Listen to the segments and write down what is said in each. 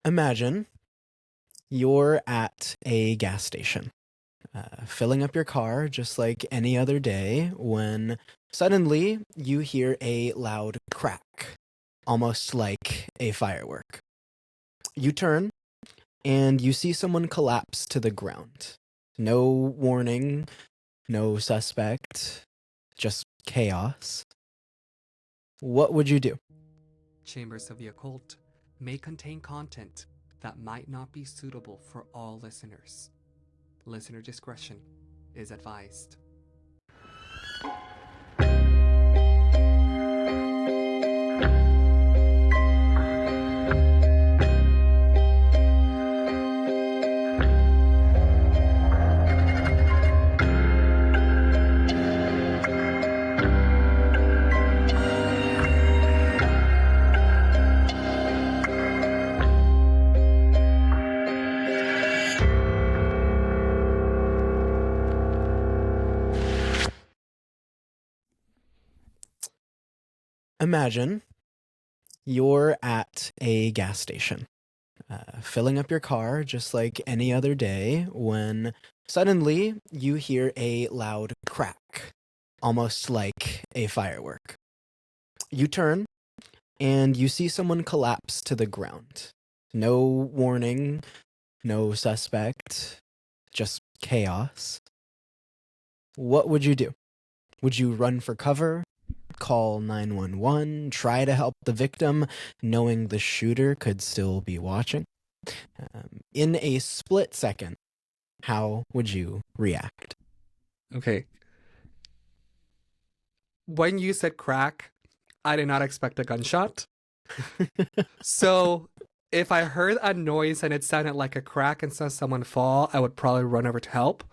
Imagine you're at a gas station, filling up your car just like any other day, when suddenly you hear a loud crack, almost like a firework. You turn and you see someone collapse to the ground. No warning, no suspect, just chaos. What would you do? Chambers of the Occult may contain content that might not be suitable for all listeners. Listener discretion is advised. Imagine you're at a gas station, filling up your car just like any other day, when suddenly you hear a loud crack, almost like a firework. You turn and you see someone collapse to the ground. No warning, no suspect, just chaos. What would you do? Would you run for cover? Call 911, try to help the victim, knowing the shooter could still be watching? In a split second, how would you react? Okay. When you said crack, I did not expect a gunshot. So if I heard a noise and it sounded like a crack and saw someone fall, I would probably run over to help.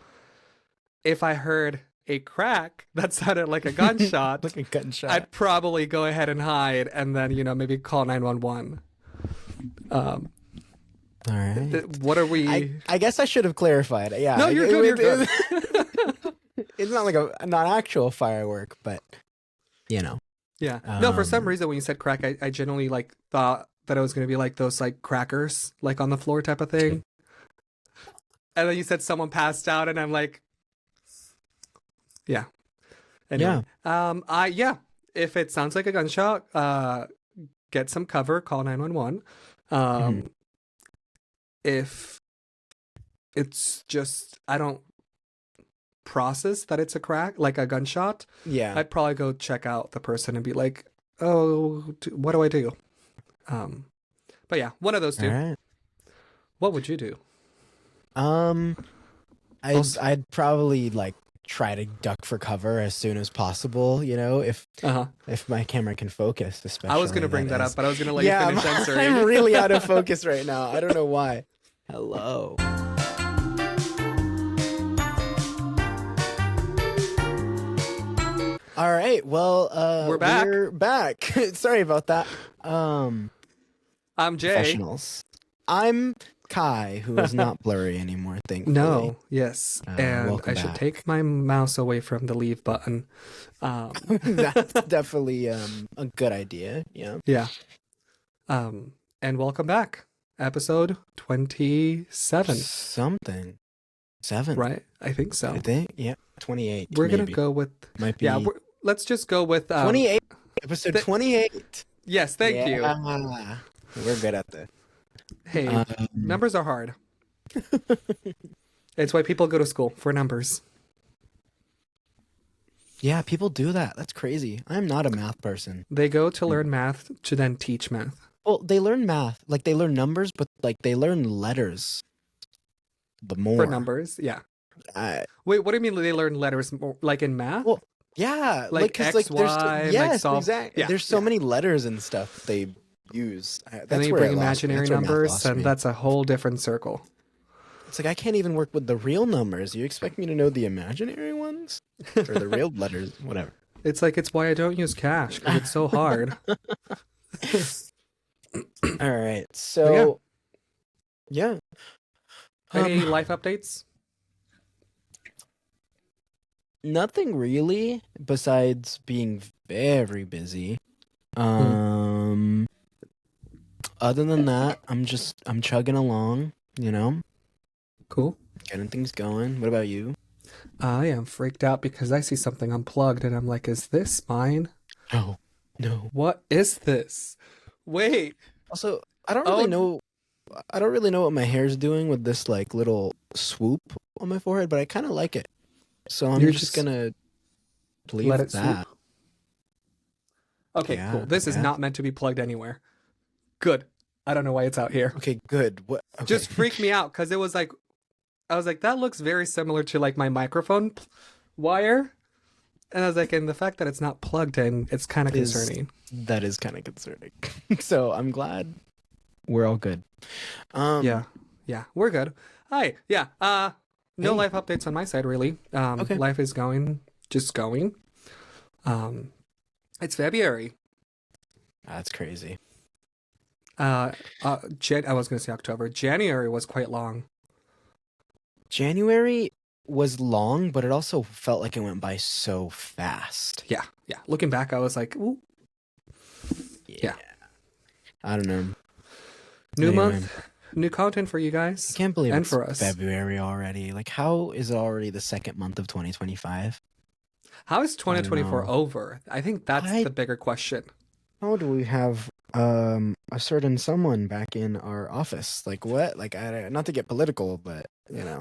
If I heard a crack that sounded like a gunshot, Like a gunshot. I'd probably go ahead and hide and then, maybe call 911. All right. What are we? I guess I should have clarified. Yeah. No, you're good. You're good. It's not like a not actual firework, but Yeah. No, for some reason when you said crack, I genuinely thought that it was going to be like those crackers on the floor type of thing. And then you said someone passed out and I'm like, yeah. Anyway, if it sounds like a gunshot, get some cover, call 911. If it's just, I don't process that it's a crack, like a gunshot, I'd probably go check out the person and be like, oh, what do I do? But yeah, one of those two. All right. What would you do? I'd probably try to duck for cover as soon as possible, if my camera can focus, especially. I was going to bring that up, but I was going to let you finish answering. I'm really out of focus right now. I don't know why. Hello. All right. Well, we're back. We're back. Sorry about that. I'm Jay. Professionals. I'm Kai, who is not blurry anymore, thankfully. No, yes. And I should back. take my mouse away from the leave button. That's definitely a good idea. Yeah. Yeah. And welcome back. Episode 27. Something. 7. Right? I think so. I think. Yeah. 28. We're going to go with... Might be. Yeah, let's just go with... 28. Episode 28. Yes, thank you. We're good at this. Hey, numbers are hard. It's why people go to school, for numbers. Yeah, people do that. That's crazy. I'm not a math person. They go to learn math to then teach math. Well, they learn math. They learn numbers, but they learn letters. But more. For numbers, yeah. Wait, what do you mean they learn letters more, in math? Well, yeah. X, Y, yes, exactly. Yeah, there's so many letters and stuff they use. And then you bring imaginary numbers, and that's a whole different circle. It's I can't even work with the real numbers. You expect me to know the imaginary ones? Or the real letters, whatever. It's why I don't use cash, because it's so hard. All right, so... Yeah. Any life updates? Nothing really, besides being very busy. other than that, I'm chugging along, Cool. getting things going. What about you? I am freaked out because I see something unplugged and I'm like, is this mine? No, no. What is this? Wait. Also, I don't really Oh, know. I don't really know what my hair's doing with this like little swoop on my forehead, but I kind of like it. So I'm you're just just gonna let leave it swoop. that. Okay, Yeah, cool. I This is guess. not meant to be plugged anywhere. Good. I don't know why it's out here. Okay, good. What? Okay. Just freaked me out because it was like, I was like, that looks very similar to like my microphone wire. And I was like, and the fact that it's not plugged in, it's kind of is concerning. That is kind of concerning. So I'm glad we're all good. Yeah. Yeah. We're good. Hi. Yeah. No Hey. life updates on my side really. Okay. Life is going, just going. Um, it's February. That's crazy. I was gonna say October. January was quite long. January was long, but it also felt like it went by so fast. Yeah. Yeah. Looking back, I was like, ooh, Yeah. yeah. I don't know. New Anyway, month, new content for you I guys can't believe and it's for us. February already. Like, how is it already the second month of 2025? How is I don't 2024 know. over? I think that's I the bigger question. How do we have a certain someone back in our office? Like what? Like not to get political, but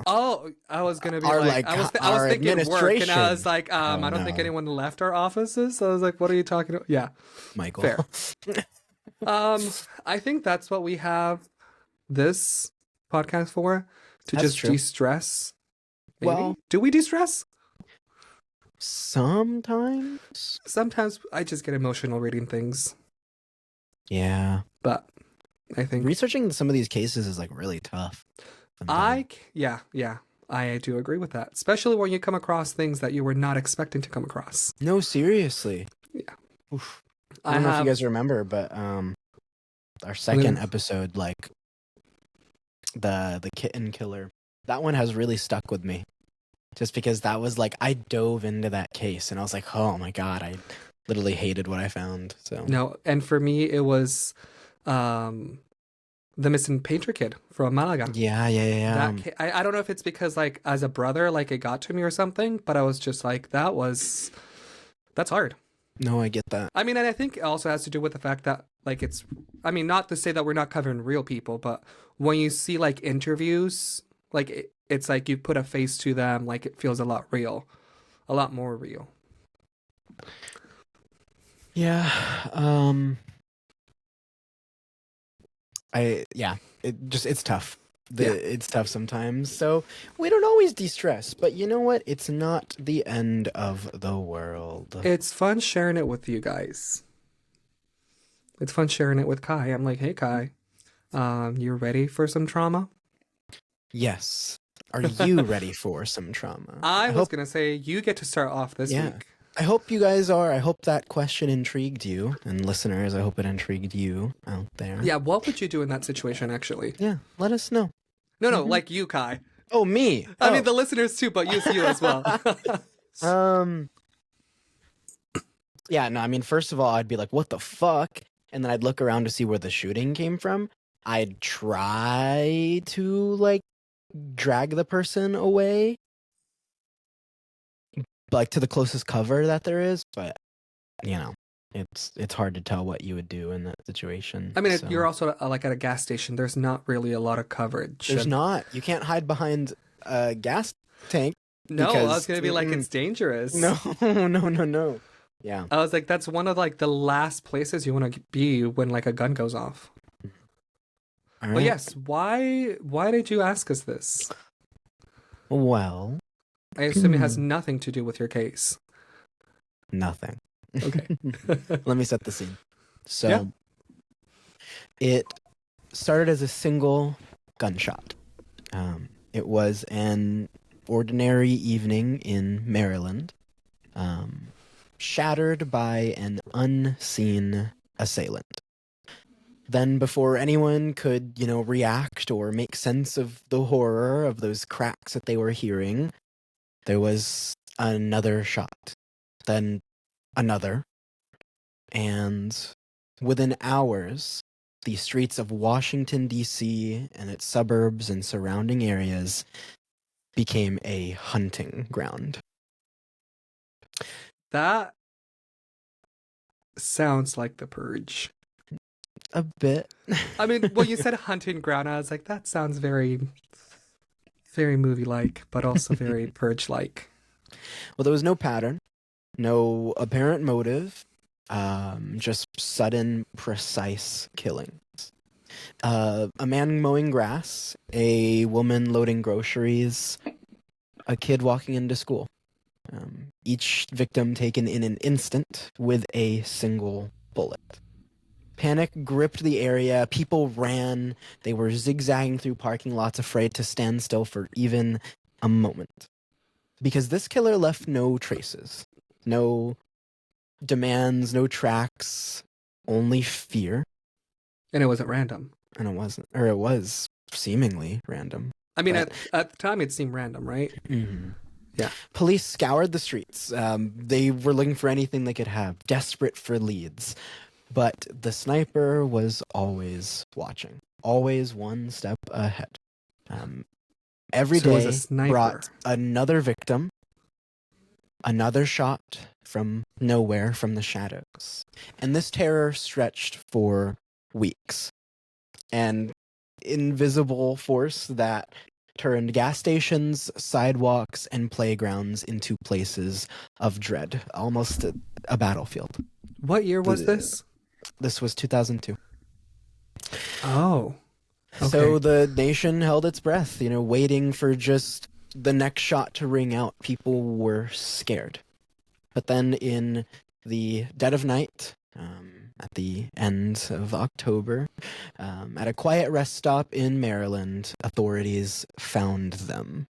Oh, I was gonna be our like, like I was our thinking work, and I was administration. like, Oh I don't think no, anyone left our offices. So I was like, what are you talking about? Yeah, Michael. fair. I think that's what we have this podcast for, to That's just true. de-stress. Well, Maybe? Do we de-stress? sometimes. Sometimes I just get emotional reading things, Yeah. but I think Researching some of these cases is like really tough sometimes. yeah, I do agree with that, especially when you come across things that you were not expecting to come across. No, seriously. Yeah, Oof. I I don't know if you have. guys remember, but our I'm second gonna. episode, like the kitten killer, that one has really stuck with me. Just because that was like I dove into that case and I was like, oh my god, I literally hated what I found. So No, and for me, it was um, the missing painter kid from Malaga. yeah, yeah, yeah, That I don't know if it's because like as a brother, like it got to me or something, but I was just like, that's hard. no, I get that. I mean, and I think it also has to do with the fact that like I mean, not to say that we're not covering real people, but when you see like interviews, like it's like you put a face to them, like it feels a lot real, a lot more real. Yeah, it's tough. Yeah. It's tough sometimes. So we don't always de-stress, but you know what? It's not the end of the world. It's fun sharing it with you guys. It's fun sharing it with Kai. I'm like, hey Kai, you ready for some trauma? Yes. Are you ready for some trauma? I I was hope, gonna say you get to start off this yeah. week. I hope you guys are. I hope that question intrigued you. And listeners, I hope it intrigued you out there. Yeah, what would you do in that situation actually? Yeah, let us know. No, Mhm. like you, Kai. Oh, me. I mean Oh. the listeners too, but use you as well. um. Yeah. No. I mean, first of all, I'd be like, "What the fuck?" And then I'd look around to see where the shooting came from. I'd try to like drag the person away, like to the closest cover that there is. But you know, it's hard to tell what you would do in that situation. I mean, So you're also like at a gas station. There's not really a lot of coverage. there's And not. You can't hide behind a gas tank no, I was because gonna be like, it's dangerous. no, no, no, no. Yeah. I was like, that's one of like the last places you want to be when like a gun goes off. All But right. yes, why did you ask us this? Well, I assume it has nothing to do with your case. nothing. Okay. Let me set the scene. So Yeah. it started as a single gunshot. It was an ordinary evening in Maryland, shattered by an unseen assailant. Then, before anyone could, react or make sense of the horror of those cracks that they were hearing, there was another shot. Then another. And within hours, the streets of Washington, D.C., and its suburbs and surrounding areas became a hunting ground. That sounds like The Purge. A bit. I mean, well, you said hunting ground. I was like, that sounds very, very movie-like, but also very Purge-like. Well, there was no pattern, no apparent motive, just sudden, precise killings. A man mowing grass, a woman loading groceries, a kid walking into school. Each victim taken in an instant with a single bullet. Panic gripped the area. People ran. They were zigzagging through parking lots, afraid to stand still for even a moment. Because this killer left no traces, no demands, no tracks, only fear. And it wasn't random. And it wasn't, or it was seemingly random. I mean, But- at the time, it seemed random, right? Mm-hmm. Yeah. Police scoured the streets. They were looking for anything they could have, desperate for leads. But the sniper was always watching, always one step ahead. Every So it was a day sniper. brought another victim, another shot from nowhere, from the shadows. And this terror stretched for weeks. An invisible force that turned gas stations, sidewalks, and playgrounds into places of dread, almost a battlefield. What year was this? This was 2002. Oh. Okay. So the nation held its breath, waiting for just the next shot to ring out. People were scared. But then in the dead of night, at the end of October, at a quiet rest stop in Maryland, authorities found them.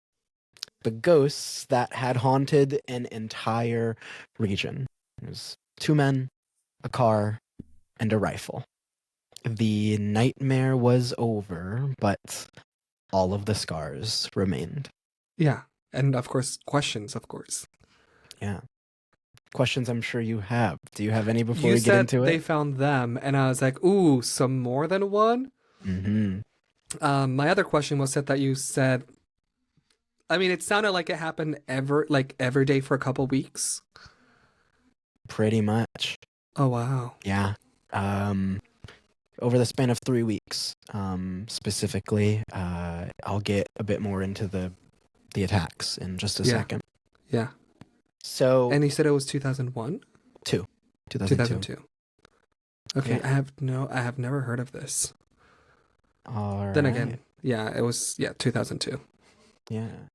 The ghosts that had haunted an entire region. It was 2 men, a car, and a rifle. The nightmare was over, but all of the scars remained. Yeah. And of course, questions, of course. Yeah. Questions I'm sure you have. Do you have any before You we get said into they it? found them, and I was like, ooh, some more than one? Mm-hmm. My other question was that you said, I mean, it sounded like it happened every day for a couple weeks. Pretty much. Oh, wow. Yeah. Over the span of 3 weeks, specifically, I'll get a bit more into the attacks in just a Yeah. second. Yeah. So, And you said it was 2001? 2002. 2002. Okay, Yeah. I have never heard of this. All Then right. again, yeah, it was 2002. Yeah.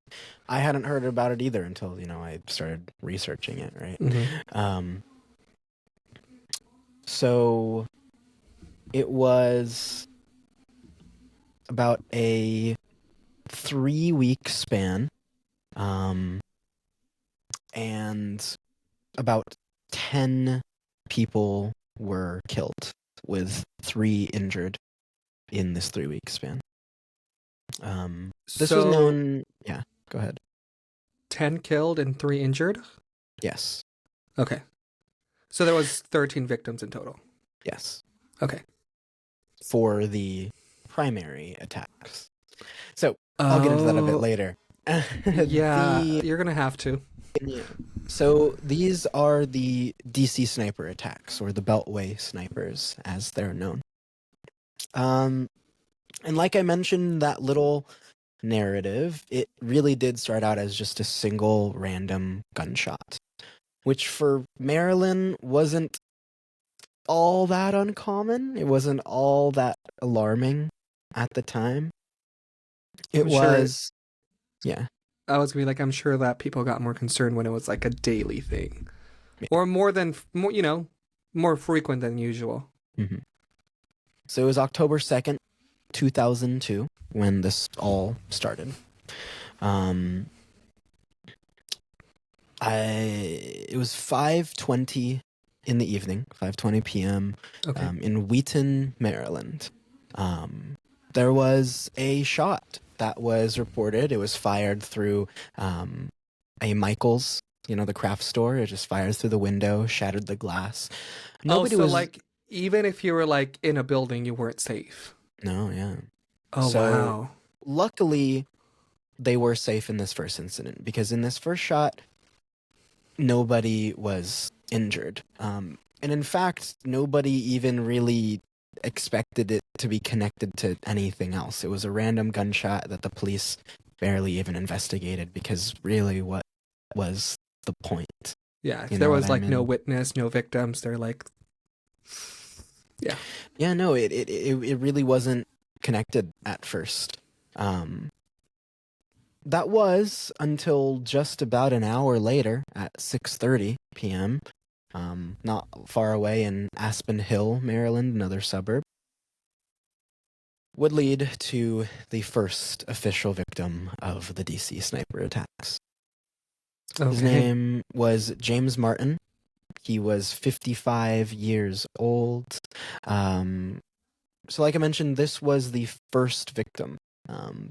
I hadn't heard about it either until, I started researching it, right? Mm-hmm. So it was about a 3-week span, and about 10 people were killed, with 3 injured in this 3-week span. This was known. Yeah, go ahead. 10 killed and 3 injured? Yes. Okay. So there was 13 victims in total. Yes. Okay. For the primary attacks. So I'll get into that a bit later. Yeah, you're going to have to. So these are the DC sniper attacks, or the Beltway snipers, as they're known. And like I mentioned, that little narrative, it really did start out as just a single random gunshot, which for Maryland wasn't all that uncommon. It wasn't all that alarming at the time. It I'm sure was, yeah. I was going to be like, I'm sure that people got more concerned when it was like a daily thing. Yeah. Or more frequent than usual. Mm-hmm. So it was October 2nd, 2002, when this all started. It was 5:20 in the evening, 5:20 p.m. Okay. In Wheaton, Maryland. There was a shot that was reported. It was fired through a Michael's, the craft store. It just fired through the window, shattered the glass. Nobody was like even if you were like in a building, you weren't safe. No, yeah. Oh, So wow. luckily, they were safe in this first incident because in this first shot, nobody was injured. And in fact, nobody even really expected it to be connected to anything else. It was a random gunshot that the police barely even investigated because really, what was the point? Yeah, if You there know what was I like no mean? witness, no victims, they're like, yeah. Yeah, no, it really wasn't connected at first. Um, that was until just about an hour later at 6:30 p.m. Not far away in Aspen Hill, Maryland, another suburb, would lead to the first official victim of the DC sniper attacks. His Okay. name was James Martin. He was 55 years old. Um, so, like I mentioned, this was the first victim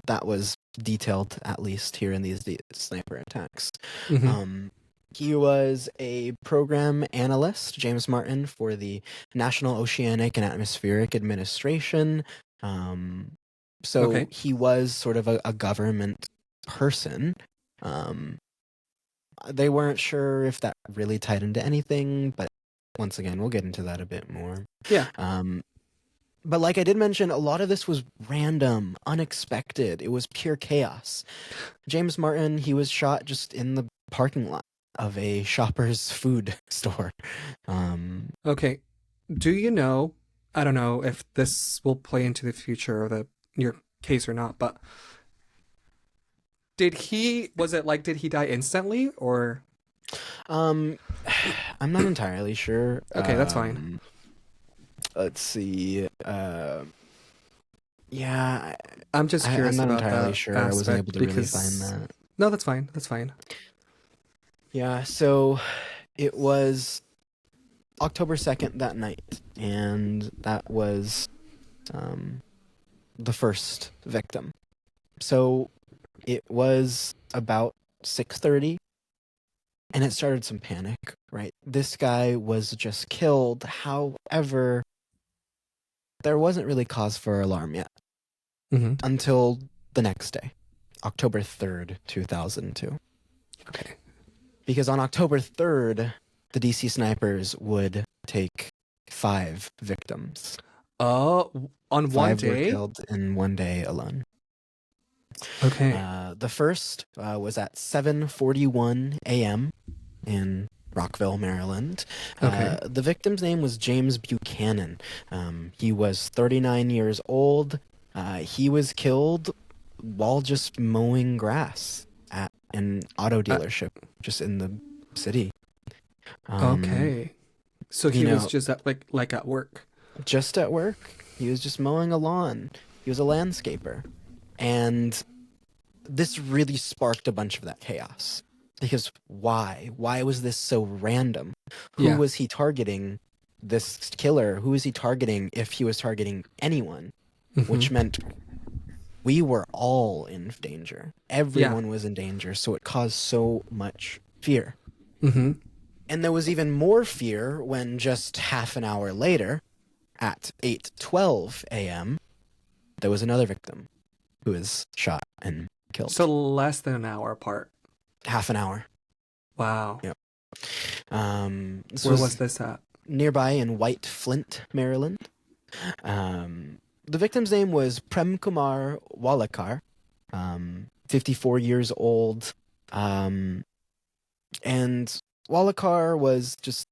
that was detailed, at least here in these sniper attacks. Hmm. Um, he was a program analyst, James Martin, for the National Oceanic and Atmospheric Administration. Um, so Okay. he was sort of a government person. Um, they weren't sure if that really tied into anything, but once again, we'll get into that a bit more. Yeah. Um, but like I did mention, a lot of this was random, unexpected. It was pure chaos. James Martin, he was shot just in the parking lot of a Shoppers food store. Um, Okay. Do you know, I don't know if this will play into the future of your case or not, but did he die instantly or? um, I'm not entirely sure. Okay, that's fine. Let's see. Yeah, I'm just I'm curious not about entirely that sure. I wasn't able aspect to really find because that. no, that's fine. That's fine. Yeah, so it was October 2nd that night, and that was um, the first victim. So it was about 6:30, and it started some panic, right? This guy was just killed. However, there wasn't really cause for alarm yet Hmm. until the next day, October 3rd, 2002. Okay. Because on October 3rd, the DC snipers would take 5 victims. On one 5 were day? killed in one day alone. Okay. The first was at 7:41 a.m. in Rockville, Maryland. Okay. The victim's name was James Buchanan. He was 39 years old. He was killed while just mowing grass at an auto Uh, dealership just in the city. Um, okay. So you he was know, just like at work. just at work. He was just mowing a lawn. He was a landscaper. And this really sparked a bunch of that chaos. Because why? Why was this so random? Who Yeah. was he targeting? This killer, who was he targeting if he was targeting anyone? Hmm. Which meant we were all in danger. Yeah. Everyone was in danger, so it caused so much fear. Hmm. And there was even more fear when just half an hour later, at 8:12 a.m., there was another victim who was shot and So killed. less than an hour apart. Half an hour. Wow. Yep. This Where was was this at? nearby in White Flint, Maryland. The victim's name was Prem Kumar Walekar, 54 years old. And Walekar was just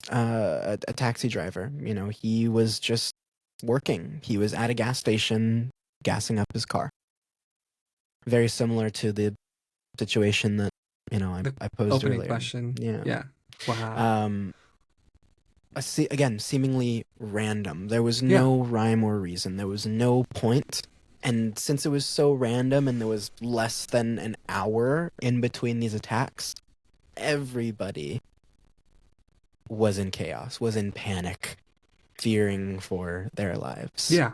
a taxi driver. You know, he was just working. He was at a gas station gassing up his car. Very similar to the situation that, The I posed opening earlier. question. Yeah. Yeah. Wow. Um, again, seemingly random. There was Yeah. no rhyme or reason. There was no point. And since it was so random and there was less than an hour in between these attacks, everybody was in chaos, was in panic, fearing for their lives. Yeah.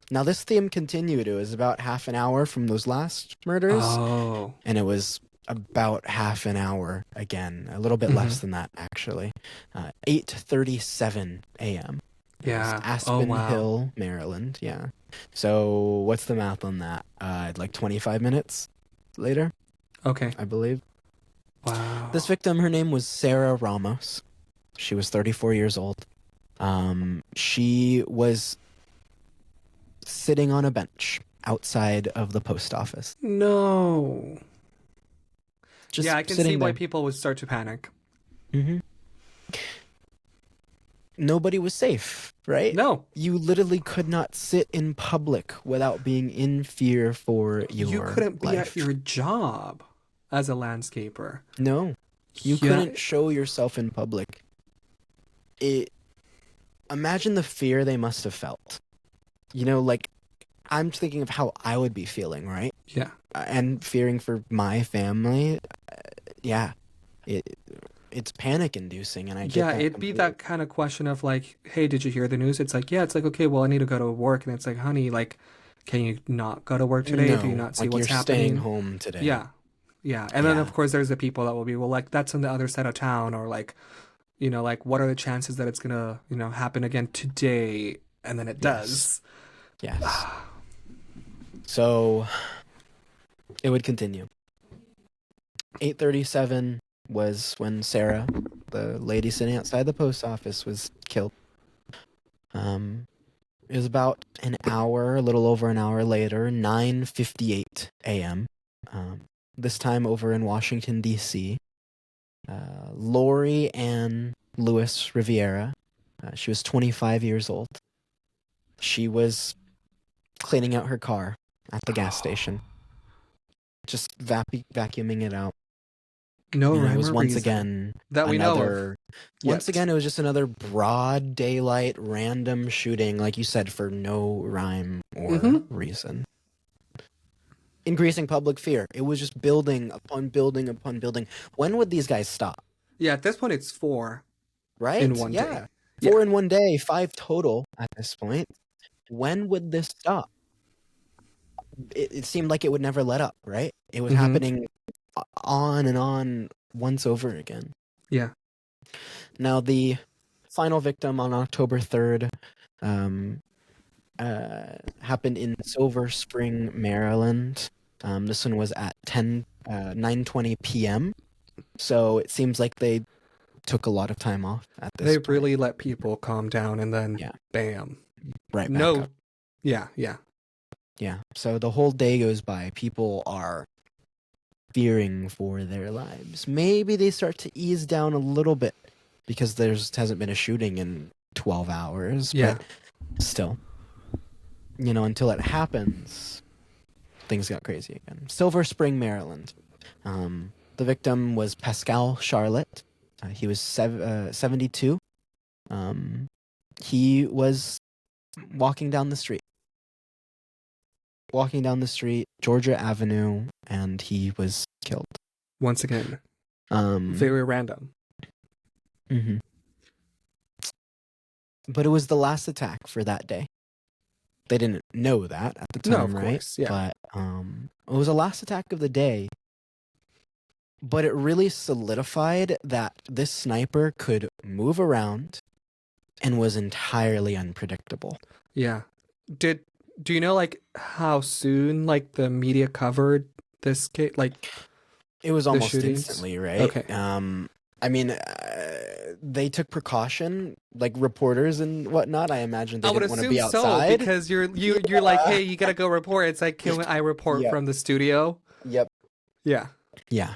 Now, this theme continued. It was about half an hour from those last murders, Oh. and it was about half an hour again, a little bit Hmm. less than that, actually. 8:37 a.m. It was Yeah. Oh Aspen wow. Hill, Maryland. Yeah. So what's the math on that? Like 25 minutes later, Okay. I believe. This Wow. victim, her name was Sarah Ramos. She was 34 years old. She was sitting on a bench outside of the post office, No. Yeah, just I can see sitting why there. people would start to panic. hmm Nobody was safe, right? No. You literally could not sit in public without being in fear for You your couldn't be at life. your job as a landscaper. No, you Yeah. couldn't show yourself in public. It Imagine the fear they must have felt. Like I'm thinking of how I would be feeling, right? Yeah. And fearing for my family. Yeah, it it's panic inducing, and I get Yeah, that it'd be completely. that kind of question of like, hey, did you hear the news? It's like, yeah, it's like, okay, well, I need to go to work. And it's like, honey, like, can you not go to work today? Do you No, not see like you're what's staying happening? home today. Yeah. Yeah. And then, Yeah. of course, there's the people that will be, well, like, that's on the other side of town, or like, like, what are the chances that it's gonna, happen again today? And then it Yes. does. Yes. So it would continue. 8:37 was when Sarah, the lady sitting outside the post office, was killed. Um, it was about an hour, a little over an hour later, 9:58 a.m. Um, this time over in Washington D.C. Lori Ann Lewis Riviera. She was 25 years old. She was cleaning out her car at the gas station, just vacuuming it out. No It rhyme was or once reason again that we know of once yet. again, it was just another broad daylight random shooting, like you said, for no rhyme or Mm-hmm. reason. Increasing public fear. It was just building upon building upon building. When would these guys stop? Yeah, at this point, it's 4 in Right? one day. Yeah. Yeah. Four in one day, five total at this point. When would this stop? It seemed like it would never let up, right? It was Mm-hmm. happening on and on once over again. Yeah. Now, the final victim on October 3rd um, happened in Silver Spring, Maryland. This one was at 9:20 p.m. So it seems like they took a lot of time off at this They point. really let people calm down and then Yeah, bam. right back No. up. Yeah, yeah. Yeah. So the whole day goes by. People are fearing for their lives. Maybe they start to ease down a little bit because there hasn't been a shooting in 12 hours, Yeah. but still, until it happens, things got crazy again. Silver Spring, Maryland. The victim was Pascal Charlotte. He was 72. He was walking down the street. Georgia Avenue, and he was killed. Once again, Um, very random. mhm. But it was the last attack for that day. They didn't know that at the No, time, of right? course. Yeah. But it was the last attack of the day. But it really solidified that this sniper could move around and was entirely unpredictable. Yeah. Do you know like how soon like the media covered this case, like It was the almost shootings? instantly, right? Okay. I mean, they took precaution, like reporters and whatnot. I imagine they I would didn't want to assume be so outside. because you're like, Yeah. hey, you gotta go report. It's like, can I report Yep. from the studio? Yep. Yeah. Yeah.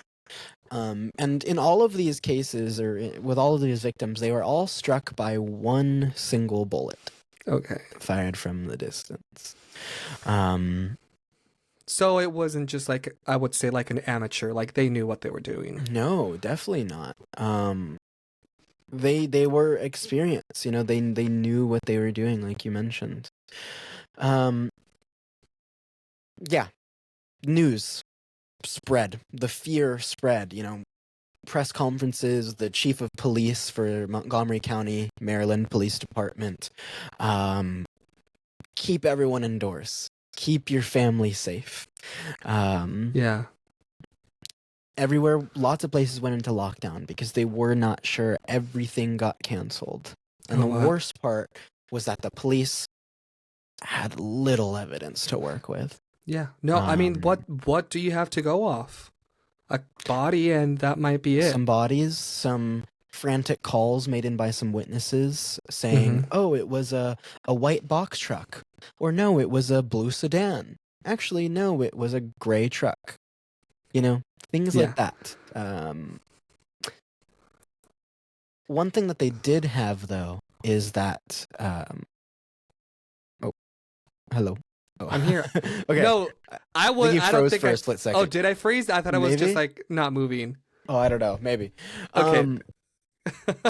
And in all of these cases, with all of these victims, they were all struck by one single bullet Okay. fired from the distance. Um, So it wasn't just like I would say like an amateur, like they knew what they were doing. no, definitely not. They were experienced. They knew what they were doing, like you mentioned. Um, yeah, news spread, the fear spread. Press conferences, the chief of police for Montgomery County, Maryland Police Department. Keep everyone indoors. Keep your family safe. Yeah. Everywhere, lots of places went into lockdown because they were not sure. Everything got canceled. And Oh, the wow. worst part was that the police had little evidence to work with. Yeah. No, I mean, what do you have to go off? A body, and that might be it. Some bodies, some frantic calls made in by some witnesses saying, Mhm. oh, it was a white box truck. Or no, it was a blue sedan. Actually, no, it was a gray truck. You know, things Yeah. like that. One thing that they did have, though, is that... oh, hello. Oh. I'm here. Okay. No, I think you I don't froze think for I. a split second. Oh, did I freeze? I thought I was just Maybe? like not moving. Oh, I don't know. Maybe. Okay.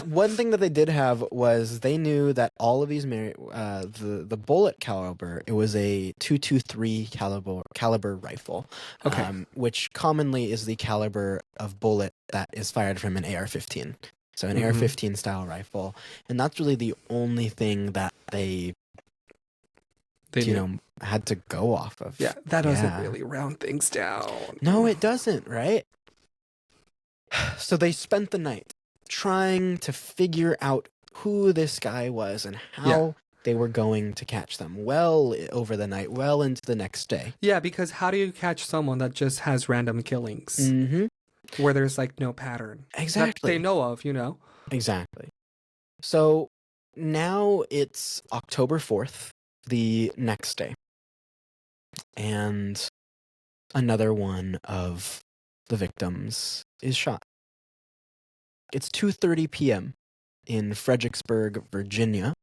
One thing that they did have was they knew that all of these the bullet caliber, it was a 223 caliber rifle, Okay. which commonly is the caliber of bullet that is fired from an AR-15. So an Mhm. AR-15 style rifle, and that's really the only thing that they knew. had to go off of. Yeah, that doesn't really round things down. No, it doesn't, right? So they spent the night trying to figure out who this guy was and how they were going to catch them well over the night, well into the next day. Yeah, because how do you catch someone that just has random killings Mm-hmm. where there's like no pattern? Exactly. That they know of, you know? Exactly. So now it's October 4th, the next day. And another one of the victims is shot. It's 2:30 p.m. in Fredericksburg, Virginia,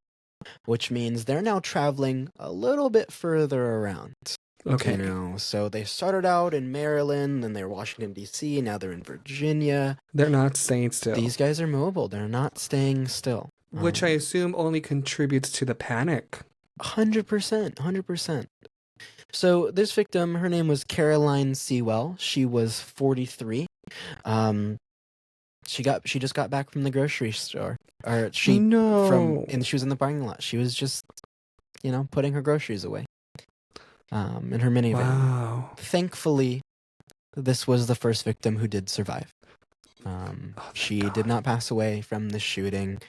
which means they're now traveling a little bit further around. Okay. You know, so they started out in Maryland, then they're Washington, D.C., now they're in Virginia. They're not staying still. These guys are mobile. They're not staying still. Which I assume only contributes to the panic. 100%. 100%. So this victim, her name was Caroline Sewell. She was 43. She just got back from the grocery store. And she was in the parking lot. She was just, putting her groceries away. In her minivan. Wow. Thankfully, this was the first victim who did survive. She did not pass away from the shooting.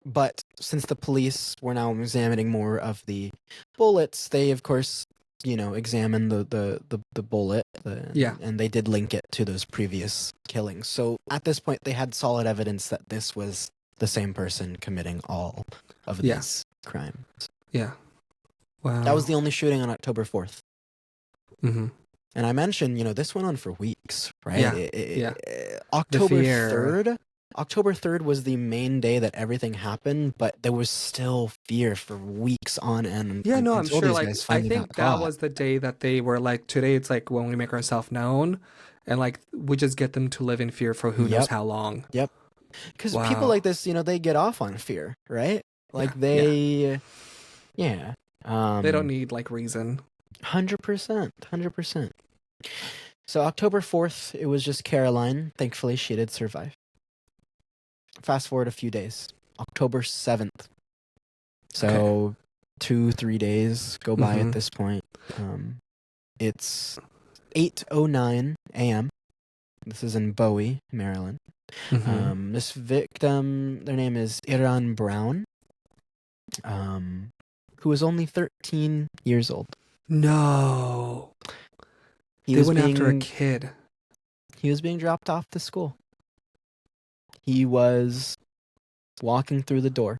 But since the police were now examining more of the bullets, they of course, examined the bullet. And they did link it to those previous killings. So at this point, they had solid evidence that this was the same person committing all of these crimes. Yeah. Wow. That was the only shooting on October 4th. Mm-hmm. And I mentioned, this went on for weeks, right? Yeah. October 3rd. October 3rd was the main day that everything happened, but there was still fear for weeks on end. Yeah, no, I'm sure. Like, I think that was the day that they were like, today it's like when we make ourselves known, and like we just get them to live in fear for who knows how long. Yep. Because people like this, they get off on fear, right? Like they don't need like reason. 100%. 100%. So October 4th, it was just Caroline. Thankfully, she did survive. Fast forward a few days. October 7th. So 2-3 days go by at this point. It's 8:09 a.m. This is in Bowie, Maryland. This victim, their name is Iran Brown, who was only 13 years old. No. They went after a kid. He was being dropped off to school. He was walking through the door.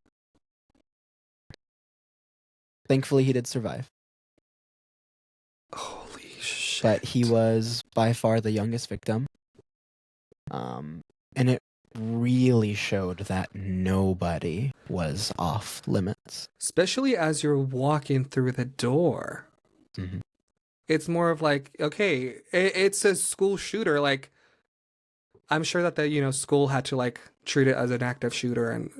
Thankfully, he did survive. Holy shit. But he was by far the youngest victim. And it really showed that nobody was off limits. Especially as you're walking through the door. Mm-hmm. It's more of like, okay, it's a school shooter. Like, I'm sure that the, school had to like treat it as an active shooter and,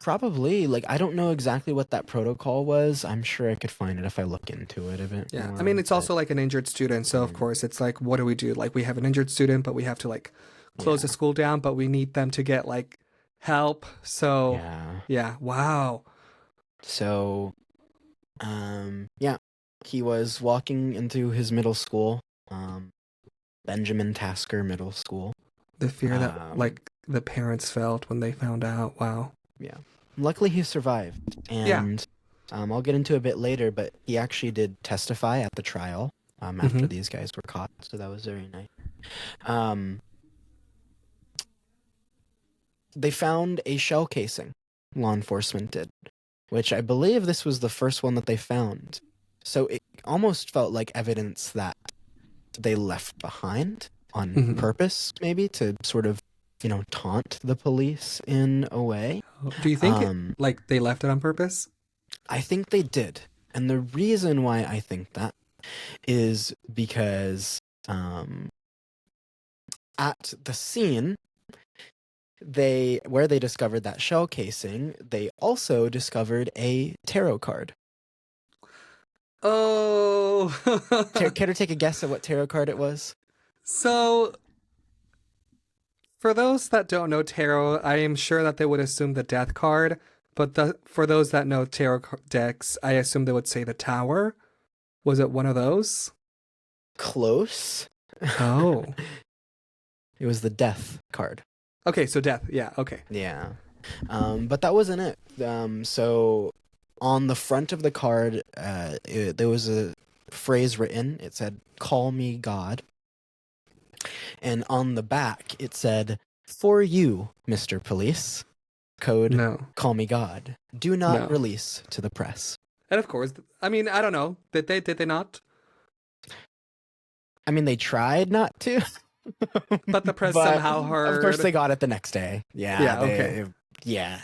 Probably. Like, I don't know exactly what that protocol was. I'm sure I could find it if I look into it a bit more. I mean, it's also like an injured student. So, of course, it's like, what do we do? Like, we have an injured student, but we have to like close the school down, but we need them to get like help. So, wow. So, he was walking into his middle school, Benjamin Tasker Middle School. The fear that like the parents felt when they found out. Wow. Yeah. luckily he survived, Yeah. and I'll get into a bit later, but he actually did testify at the trial after Hmm. these guys were caught, so that was very nice. Um, they found a shell casing, law enforcement did, which I believe this was the first one that they found. So it almost felt like evidence that they left behind on Hmm. purpose, maybe to sort of, taunt the police in a way. Do you think Um, like they left it on purpose? I think they did. And the reason why I think that is because at the scene, where they discovered that shell casing, they also discovered a tarot card. Oh. Care to take a guess at what tarot card it was? So, for those that don't know tarot, I am sure that they would assume the death card, but for those that know tarot decks, I assume they would say the tower. Was it one of those? Close. Oh. It was the death card. Okay, so death. Yeah, okay. Yeah. But that wasn't it. So on the front of the card, there was a phrase written. It said, "Call me God." And on the back, it said, "For you, Mr. Police. Code, No. call me God. Do not No. release to the press." And of course, I mean, I don't know. Did they not? I mean, they tried not to, But the press but somehow of course heard. they got it the next day. Yeah, Yeah, okay. yeah.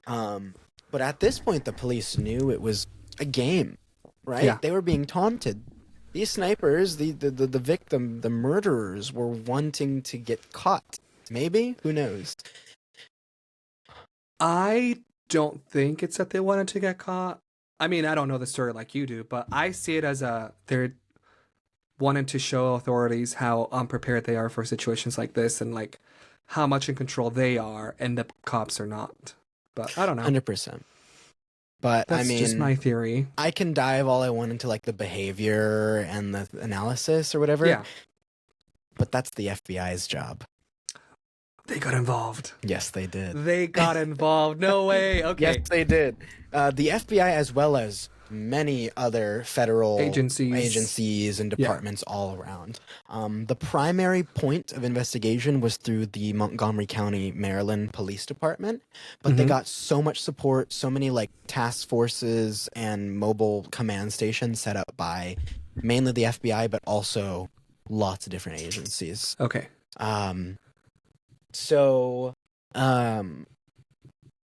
But at this point, the police knew it was a game, Yeah. right? They were being taunted. These snipers, the victim, the murderers, were wanting to get caught. Maybe? Who knows? I don't think it's that they wanted to get caught. I mean, I don't know the story like you do, but I see it as they're wanting to show authorities how unprepared they are for situations like this and like how much in control they are and the cops are not. But I don't know. 100%. But I That's just mean, my theory. I can dive all I want into like the behavior and the analysis or whatever, Yeah, but that's the FBI's job. they got involved. Yes, they did. They got involved. No way. Yes, Okay. they did. The FBI, as well as many other federal Agencies. and Yeah. departments all around. The primary point of investigation was through the Montgomery County, Maryland Police Department, but they Mhm. got so much support, so many like task forces and mobile command stations set up by mainly the FBI, but also lots of different agencies. Okay. Um, so, um,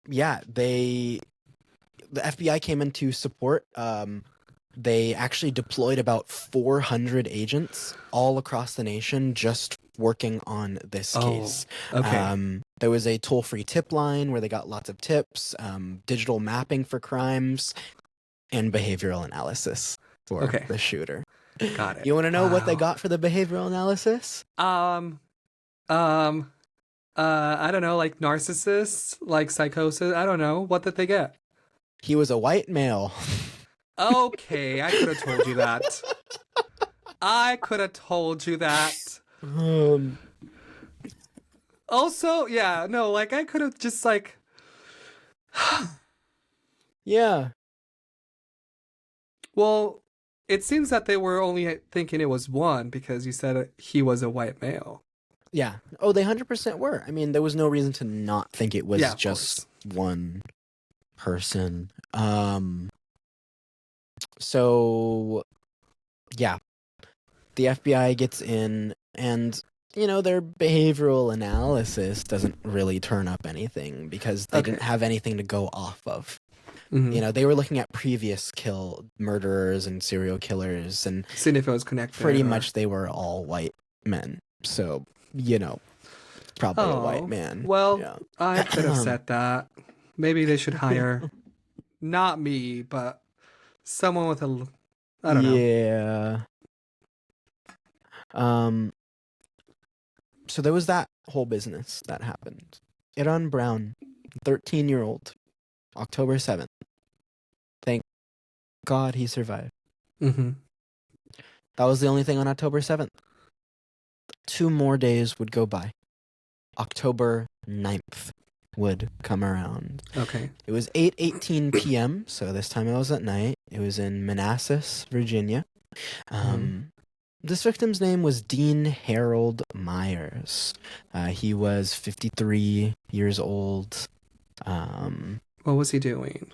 yeah, the FBI came in to support. They actually deployed about 400 agents all across the nation just working on this case. Okay. There was a toll-free tip line where they got lots of tips, digital mapping for crimes, and behavioral analysis for Okay. the shooter. Got it. You want to know what they Wow. got for the behavioral analysis? Um, um, I don't know, like narcissists, like psychosis. I don't know. What did they get? He was a white male. Okay, I could have told you that. I could have told you that. Um, Also, yeah, no, like I could have just like, yeah. well, it seems that they were only thinking it was one because you said he was a white male. Yeah. Oh, they 100% were. I mean, there was no reason to not think it was Yeah, of just course. one person. So yeah, the FBI gets in and their behavioral analysis doesn't really turn up anything because they Okay. didn't have anything to go off of. Mhm. They were looking at previous murderers and serial killers, and Seeing if it was connected. pretty or- much they were all white men. So, probably a white Oh, man. well, Yeah. I could have said that. Maybe they should hire, not me, but someone with I don't know. Yeah. So there was that whole business that happened. Iran Brown, 13-year-old, October 7th. Thank God he survived. Mm-hmm. That was the only thing on October 7th. 2 more days would go by. October 9th. would come around. Okay. It was 8:18 p.m., so this time it was at night. It was in Manassas, Virginia. This victim's name was Dean Harold Myers. He was 53 years old. What was he doing?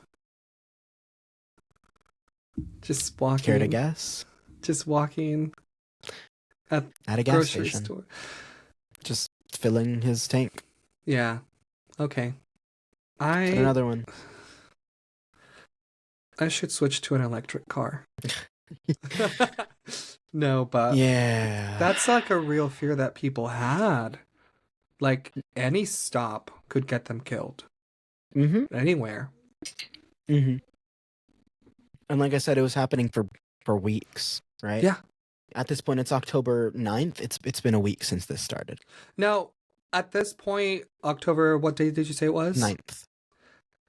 Just walking. Care to guess? Just walking at a gas grocery station. store. Just filling his tank. Yeah. Okay. Another one. I should switch to an electric car. No, but yeah, that's like a real fear that people had. Like any stop could get them killed. Anywhere. And like I said, it was happening for weeks, right? Yeah. At this point, it's October 9th. It's been a week since this started. Now, at this point, October, what day did you say it was? 9th.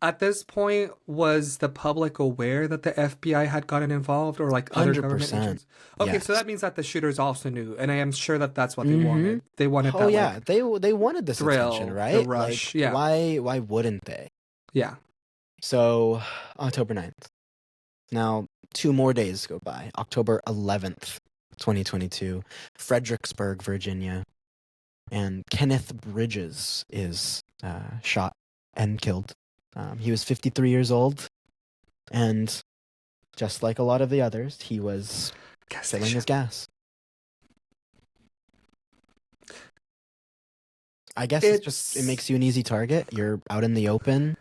At this point, was the public aware that the FBI had gotten involved, or like other government agents? Okay, yes. so that means that the shooters also knew, and I am sure that that's what they wanted. They wanted that. Oh yeah, like, they wanted this thrill, attention, right? The rush. Like, yeah. Why wouldn't they? Yeah. So October 9th. Now 2 more days go by. October 11th, 2022, Fredericksburg, Virginia, and Kenneth Bridges is shot and killed. He was 53 years old, and just like a lot of the others, he was filling his gas. I guess it makes you an easy target. You're out in the open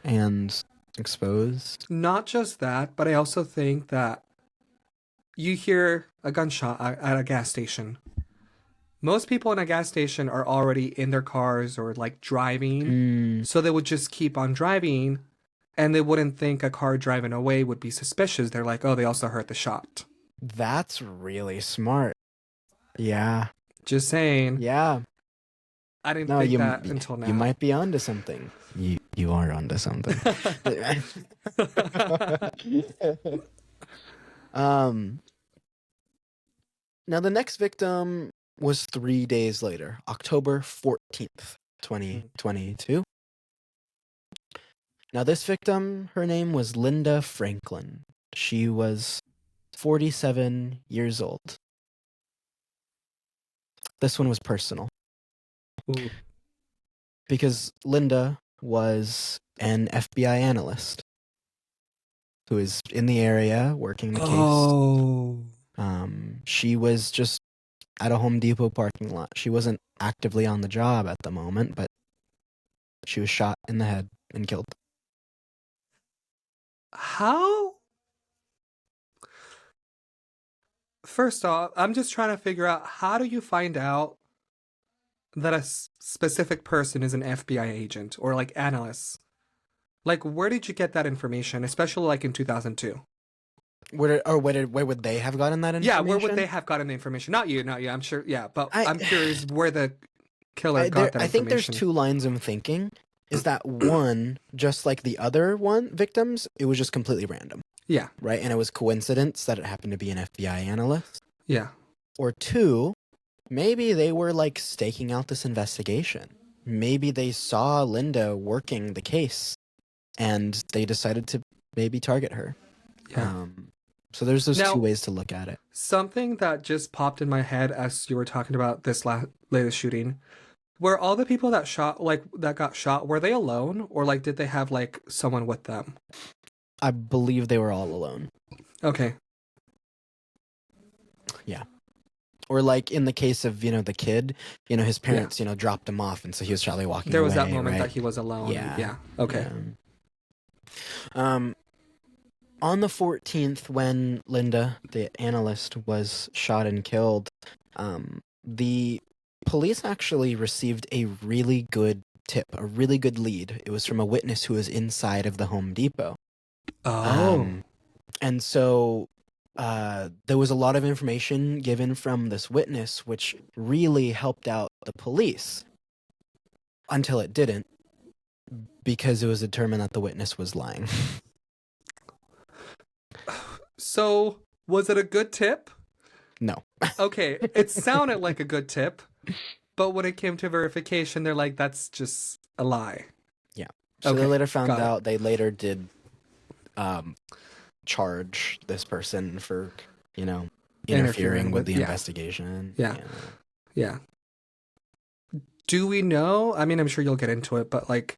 and exposed. Not just that, but I also think that you hear a gunshot at a gas station. Most people in a gas station are already in their cars or like driving. So they would just keep on driving, and they wouldn't think a car driving away would be suspicious. They're like, oh, they also heard the shot. That's really smart. Yeah. Just saying. Yeah. I didn't think that until now. You might be onto something. You are onto something. Now the next victim was 3 days later, October 14th, 2022. Now this victim, her name was Linda Franklin. She was 47 years old. This one was personal. Ooh. Because Linda was an FBI analyst who is in the area working the case. Oh. She was just at a Home Depot parking lot. She wasn't actively on the job at the moment, but she was shot in the head and killed. How? First off, I'm just trying to figure out, how do you find out that a specific person is an FBI agent or like analyst? Like, where did you get that information, especially like in 2002? Where would they have gotten that information? Yeah, where would they have gotten the information? Not you, I'm sure. Yeah, but I'm curious where the killer got that information. I think there's 2 lines of thinking. Is that one, just like the other victims, it was just completely random. Yeah. Right? And it was coincidence that it happened to be an FBI analyst. Yeah. Or 2, maybe they were like staking out this investigation. Maybe they saw Linda working the case and they decided to maybe target her. Yeah. So there's those 2 ways to look at it. Something that just popped in my head as you were talking about this latest shooting, were all the people that got shot, were they alone, or like did they have like someone with them? I believe they were all alone. Okay. Yeah. Or like in the case of, the kid, his parents, dropped him off, and so he was probably walking away. There was that moment, right? that he was alone. Yeah. Okay. Yeah. On the 14th, when Linda, the analyst, was shot and killed, the police actually received a really good tip, a really good lead. It was from a witness who was inside of the Home Depot. Oh. And so there was a lot of information given from this witness, which really helped out the police until it didn't, because it was determined that the witness was lying. So, was it a good tip? No. Okay, it sounded like a good tip, but when it came to verification, they're like, that's just a lie. Yeah. So they Okay, later found got it. out. They later did charge this person for, you know, interfering Interfering with with, the yeah, investigation. yeah, yeah. Do we know? I mean, I'm sure you'll get into it, but like,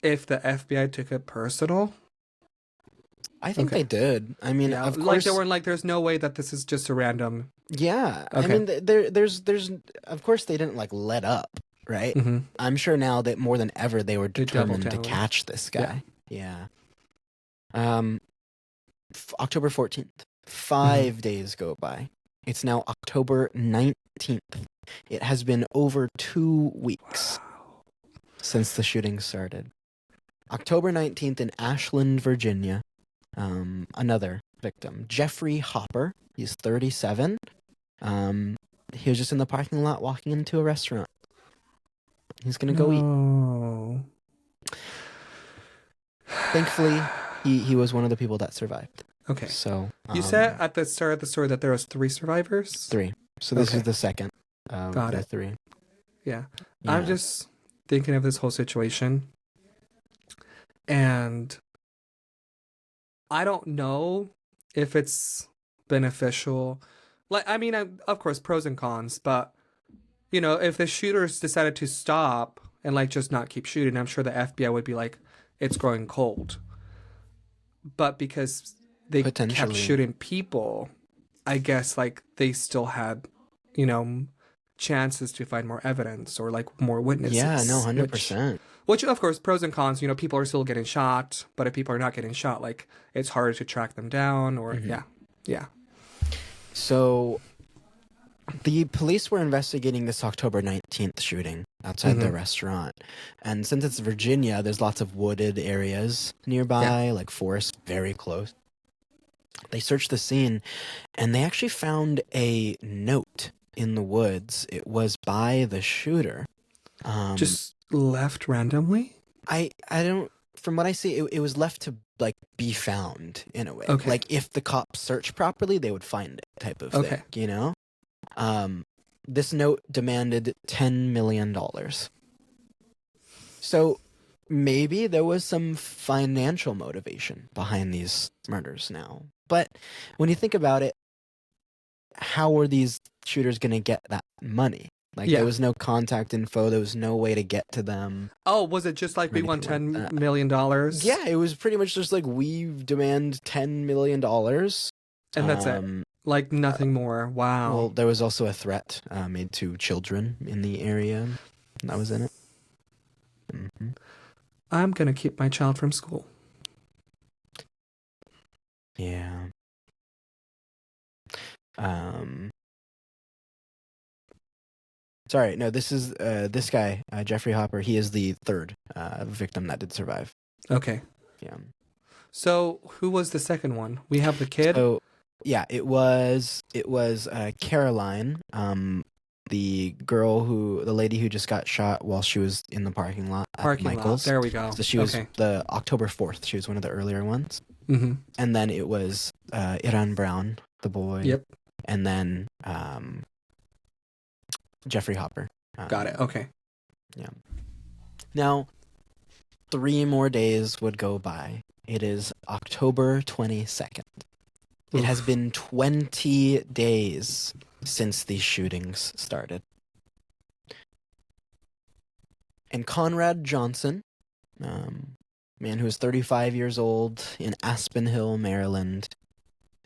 if the FBI took it personal? I think Okay. they did. I mean, Yeah, of like they course, weren't like, there's no way that this is just a random. yeah. I Okay. mean, there's, of course, they didn't like let up, right? Mm-hmm. I'm sure now that more than ever they were They double determined to down. catch this Yeah. guy. Yeah. Um, October 14th. Mm-hmm. 5 days go by. It's now October 19th. It has been over 2 weeks since the shooting started. October 19th in Ashland, Virginia. Another victim, Jeffrey Hopper. He's 37. He was just in the parking lot walking into a restaurant. He's gonna go eat. No. Thankfully, he was one of the people that survived. Okay. So You said at the start of the story that there was 3 survivors? 3. So this Okay. is the second of Got the it. 3. Yeah. Yeah. I'm just thinking of this whole situation, and I don't know if it's beneficial. Like, I mean, of course, pros and cons, but you know, if the shooters decided to stop and like just not keep shooting, I'm sure the FBI would be like, it's growing cold. But because they kept Potentially. shooting people, I guess like they still had, you know, chances to find more evidence or like more witnesses. Yeah, no, 100%. Which, of course, pros and cons. You know, people are still getting shot, but if people are not getting shot, like it's harder to track them down. Or yeah. So the police were investigating this October 19th shooting outside the restaurant. And since it's Virginia, there's lots of wooded areas nearby, like forest very close. They searched the scene and they actually found a note in the woods. It was by the shooter. Just left randomly. I don't. From what I see, it was left to like be found in a way. Okay. Like if the cops searched properly, they would find it, type of thing. You know. This note demanded $10 million. So maybe there was some financial motivation behind these murders now. But when you think about it, how were these shooters going to get that money? Like there was no contact info. There was no way to get to them. Oh, was it just like we want $10 million? Yeah, it was pretty much just like we demand $10 million. And that's it. Like nothing more. Wow. Well, there was also a threat made to children in the area that was in it. I'm going to keep my child from school. Yeah. Sorry, no, this is this guy, Jeffrey Hopper. He is the third victim that did survive. Okay. Yeah. So who was the second one? We have the kid. So yeah, it was Caroline, the lady who just got shot while she was in the parking lot at Michael's. There we go. So she was the October 4th. She was one of the earlier ones. Mm-hmm. And then it was Iran Brown, the boy. Yep. And then Jeffrey Hopper. Got it. Okay. Yeah. Now, 3 more days would go by. It is October 22nd. It has been 20 days since these shootings started. And Conrad Johnson, man who is 35 years old in Aspen Hill, Maryland,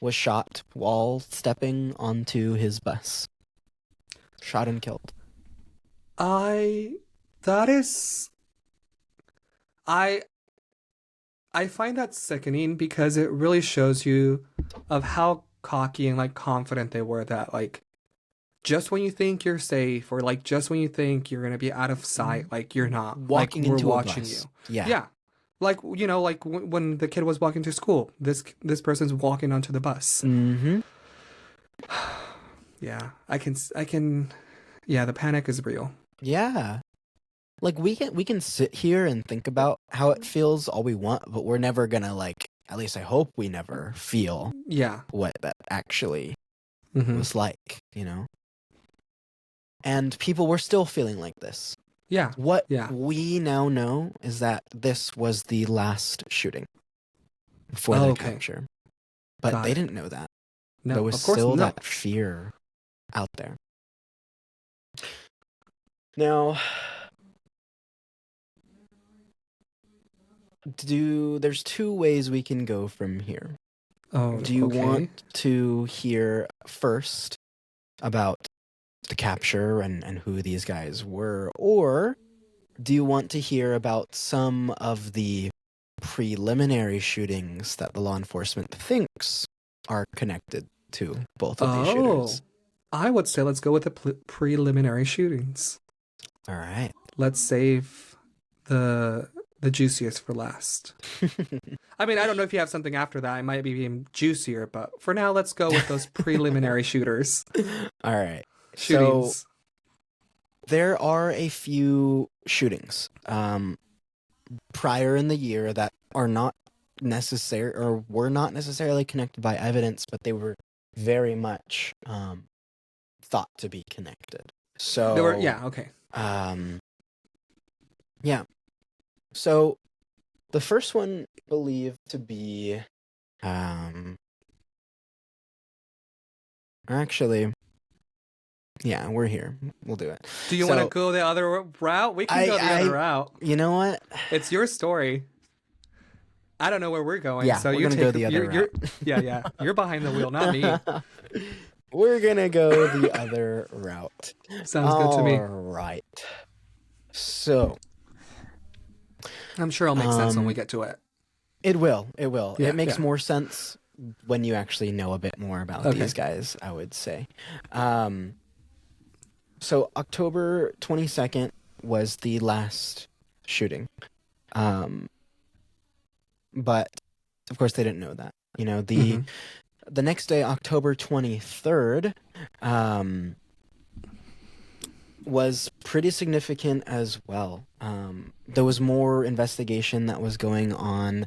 was shot while stepping onto his bus. Shot and killed. I find that sickening because it really shows you of how cocky and like confident they were that like just when you think you're safe or like just when you think you're gonna be out of sight, like you're not. Walking like, into we're a watching bus. you. Yeah. Yeah. Like, you know, like when the kid was walking to school, this person's walking onto the bus. Mm-hmm. Yeah, I can. Yeah, the panic is real. Yeah. Like we can sit here and think about how it feels all we want, but we're never gonna like. At least I hope we never feel. Yeah. What that actually was like, you know. And people were still feeling like this. Yeah. What Yeah. we now know is that this was the last shooting for Oh, their okay. capture. But Got they it. didn't know that. No, There was of course still no. that fear out there. Now, there's two ways we can go from here. Oh, Do you okay. want to hear first about the capture and who these guys were, or do you want to hear about some of the preliminary shootings that the law enforcement thinks are connected to both of these Oh, shooters? I would say let's go with the preliminary shootings. All right. Let's save the juiciest for last. I mean, I don't know if you have something after that. It might be even juicier, but for now, let's go with those preliminary All right. So shootings. there are a few shootings prior in the year that are not necessary or were not necessarily connected by evidence, but they were very much thought to be connected. There were, So, yeah, okay. yeah. So the first one believed to be, actually, yeah, we're here. We'll do it. Do you want to go the other route? We can go the other route. You know what? It's your story. I don't know where we're going, Yeah, so we're you gonna take go the other route. yeah. You're behind the wheel, not me. We're gonna go the other route. Sounds good to me. All right. So, I'm sure it'll make sense when we get to it. it will. It will. Yeah, It makes yeah. more sense when you actually know a bit more about Okay. these guys, I would say. So October 22nd was the last shooting. But of course they didn't know that. You know, the next day, October 23rd, was pretty significant as well. There was more investigation that was going on.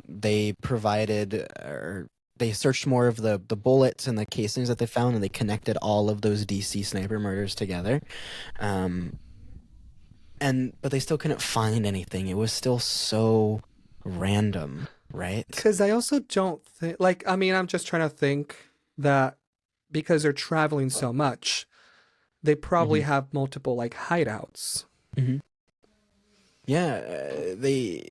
They provided, or they searched more of the bullets and the casings that they found, and they connected all of those DC sniper murders together. But they still couldn't find anything. It was still so random, right? Because I also don't think, like, I mean, I'm just trying to think that because they're traveling so much, they probably have multiple, like, hideouts. Mm-hmm. Yeah, they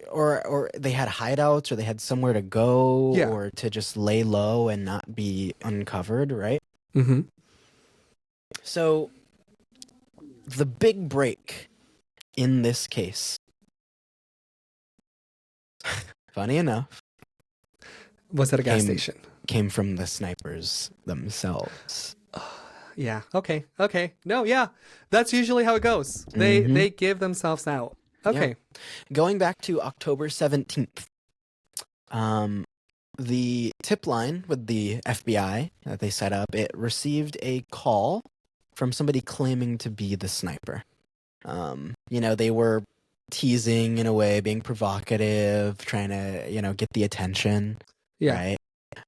or they had hideouts, or they had somewhere to go, Yeah. or to just lay low and not be uncovered, right? Mm-hmm. So the big break in this case, funny enough, Was at a gas station. came from the snipers themselves. Yeah. Okay. No, yeah. That's usually how it goes. They give themselves out. Okay. Yeah. Going back to October 17th, the tip line with the FBI that they set up, it received a call from somebody claiming to be the sniper. You know, they were teasing in a way, being provocative, trying to, you know, get the attention, Yeah.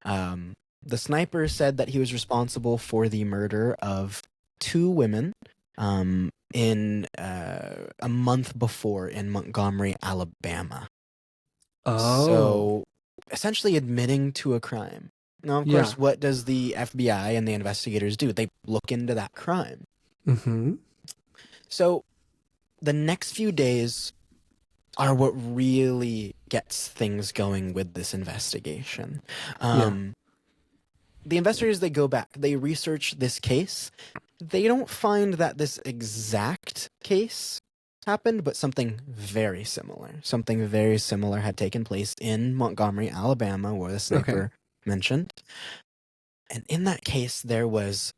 right? The sniper said that he was responsible for the murder of 2 women in a month before in Montgomery, Alabama. Oh. So essentially admitting to a crime. Now, of course, Yeah. what does the FBI and the investigators do? They look into that crime. Mm-hmm. So the next few days are what really gets things going with this investigation. The investigators, they go back, they research this case. They don't find that this exact case happened, but something very similar. Something very similar had taken place in Montgomery, Alabama, where the sniper mentioned. And in that case, there was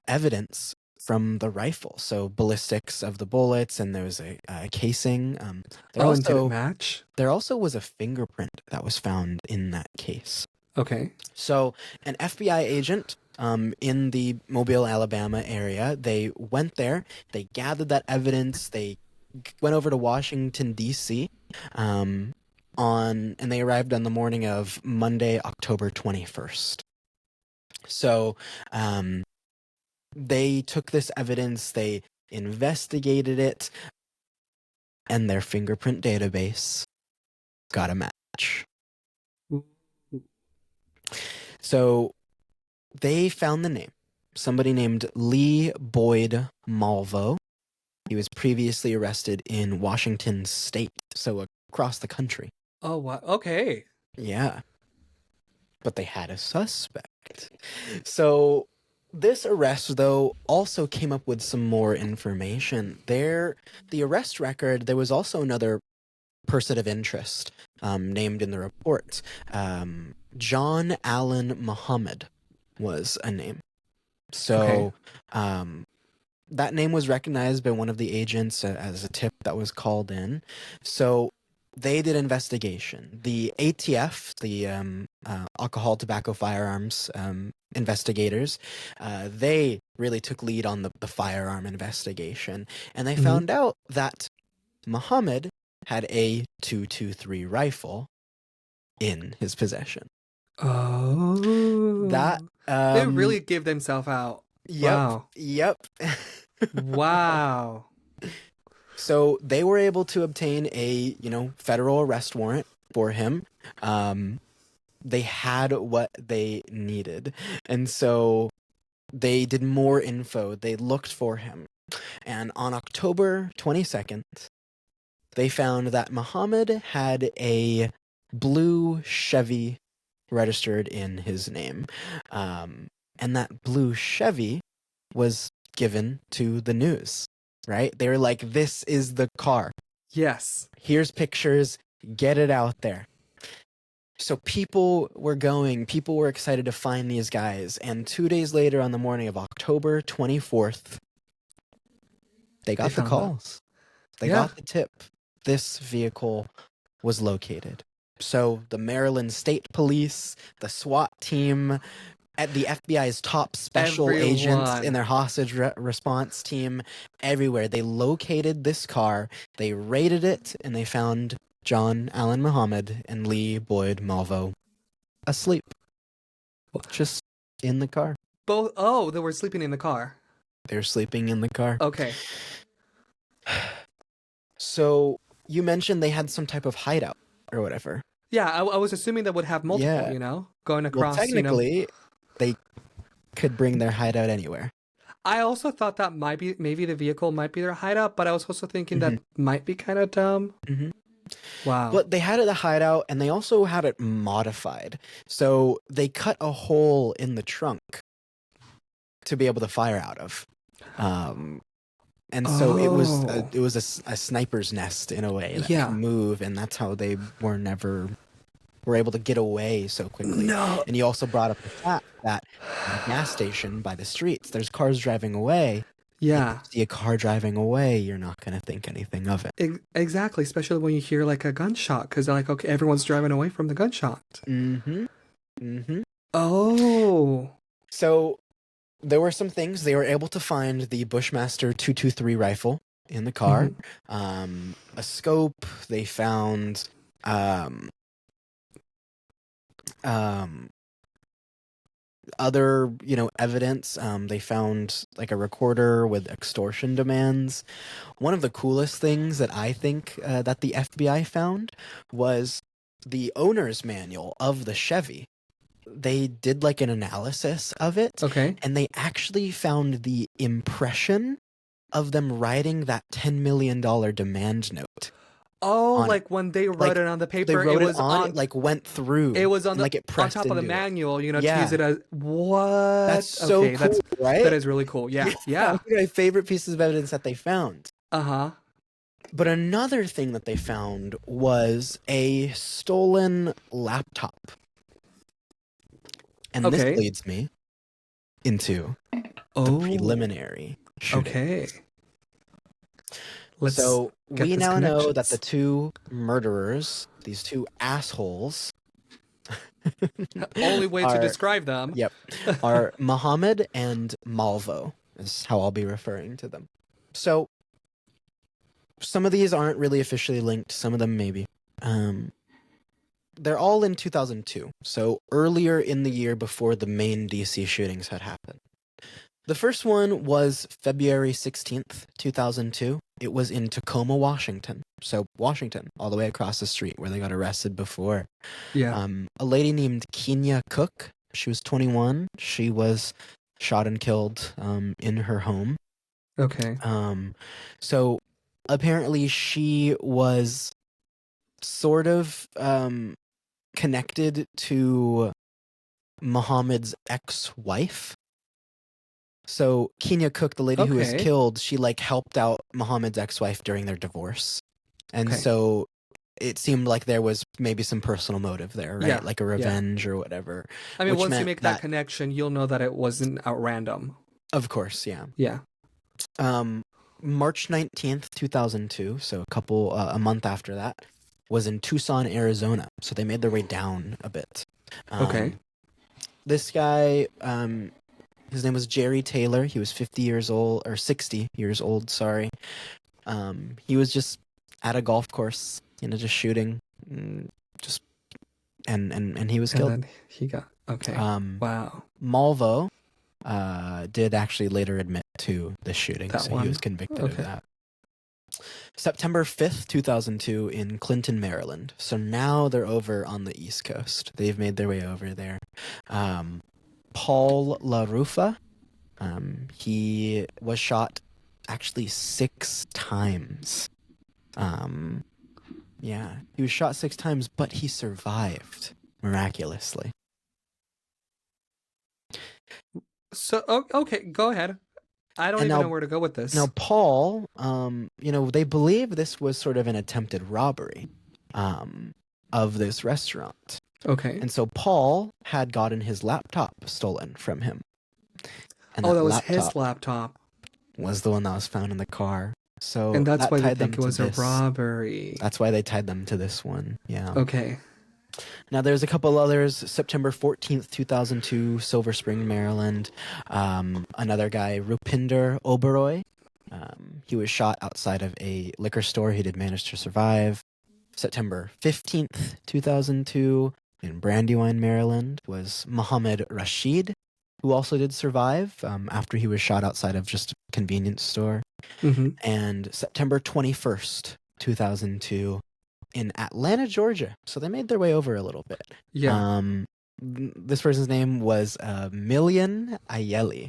evidence from the rifle, so ballistics of the bullets, and there was a casing. And did it match? There also was a fingerprint that was found in that case. Okay. So an FBI agent in the Mobile, Alabama area, they went there, they gathered that evidence, they went over to Washington, D.C., and they arrived on the morning of Monday, October 21st. So they took this evidence, they investigated it, and their fingerprint database got a match. So they found the name. Somebody named Lee Boyd Malvo. He was previously arrested in Washington State, so across the country. Oh, wow. Okay. Yeah. But they had a suspect. So this arrest, though, also came up with some more information. The arrest record, there was also another person of interest named in the report. John Allen Muhammad was a name. So that name was recognized by one of the agents as a tip that was called in. So they did investigation. The ATF, the alcohol, tobacco, firearms investigators, they really took lead on the firearm investigation. And they found out that Muhammad had a .223 rifle in his possession. Oh. That they really give themselves out. Yep. Wow. Yep. Wow. So they were able to obtain a, federal arrest warrant for him. They had what they needed. And so they did more info. They looked for him. And on October 22nd, they found that Muhammad had a blue Chevy registered in his name. And that blue Chevy was given to the news, right? They were like, this is the car. Yes. Here's pictures. Get it out there. So people were excited to find these guys. And 2 days later, on the morning of October 24th, they got the calls. They got the tip. This vehicle was located. So the Maryland State Police, the SWAT team, at the FBI's top special agents in their hostage response team, everywhere. They located this car, they raided it, and they found John Allen Muhammad and Lee Boyd Malvo asleep. Just in the car. Both. Oh, they were sleeping in the car. They're sleeping in the car. Okay. So you mentioned they had some type of hideout or whatever. Yeah, I was assuming they would have multiple, going across. Well, technically, they could bring their hideout anywhere. I also thought that maybe the vehicle might be their hideout, but I was also thinking that might be kind of dumb. Mm-hmm. Wow. But they had it a hideout, and they also had it modified. So they cut a hole in the trunk to be able to fire out of. And so it was a sniper's nest in a way that could move, and that's how they were able to get away so quickly. No. And you also brought up the fact that at a gas station by the streets, there's cars driving away. Yeah. If you see a car driving away, you're not going to think anything of it. Exactly, especially when you hear like a gunshot, because they're like, okay, everyone's driving away from the gunshot. Mm-hmm. Mm-hmm. Oh. So there were some things. They were able to find the Bushmaster .223 rifle in the car, a scope. They found other evidence. They found like a recorder with extortion demands. One of the coolest things that I think that the FBI found was the owner's manual of the Chevy. They did like an analysis of it, and they actually found the impression of them writing that $10 million demand note. Oh, like when they wrote it on the paper, they wrote it on, it like went through. It was on like it pressed on top of the manual, to use it as what? That's so cool, right? That is really cool. Yeah. One of my favorite pieces of evidence that they found. But another thing that they found was a stolen laptop. And this leads me into the preliminary shooting. So we now know that the two murderers, these two assholes, only way to describe them, are Muhammad and Malvo, is how I'll be referring to them. So some of these aren't really officially linked, some of them maybe. They're all in 2002, so earlier in the year before the main DC shootings had happened. The first one was February 16th, 2002. It was in Tacoma, Washington. So, Washington, all the way across the street where they got arrested before. Yeah. A lady named Kenya Cook, she was 21. She was shot and killed in her home. Okay. So, apparently, she was sort of connected to Muhammad's ex-wife. So Kenya Cook, the lady who was Okay. killed, she like helped out Muhammad's ex-wife during their divorce. And Okay. so it seemed like there was maybe some personal motive there, right? Yeah. Like a Yeah. revenge or whatever. I mean, Which once you meant make that connection, you'll know that it wasn't at random. Of course, yeah. Yeah. March 19th, 2002, so a month after that, was in Tucson, Arizona. So they made their way down a bit. Okay. This guy, his name was Jerry Taylor. He was 50 years old, or 60 years old, sorry. He was just at a golf course, just shooting, just and he was And killed. then he got okay. Wow. Malvo did actually later admit to the shooting, That so one. he was convicted of Okay. that. September 5th, 2002 in Clinton, Maryland. So now they're over on the East Coast. They've made their way over there. Paul LaRufa, he was shot actually 6 times. Yeah, he was shot 6 times, but he survived miraculously. So okay, go ahead. I don't And even now- know where to go with this. Now, Paul, they believe this was sort of an attempted robbery of this restaurant. Okay. And so Paul had gotten his laptop stolen from him. And that was his laptop. was the one that was found in the car. So And that's that why they tied them think it to was a this. robbery. That's why they tied them to this one. Yeah. Okay. Now, there's a couple others. September 14th, 2002, Silver Spring, Maryland. Another guy, Rupinder Oberoi. He was shot outside of a liquor store. He did manage to survive. September 15th, 2002, in Brandywine, Maryland, was Muhammad Rashid, who also did survive after he was shot outside of just a convenience store. Mm-hmm. And September 21st, 2002, in Atlanta, Georgia. So they made their way over a little bit. Yeah. This person's name was Million Ayeli.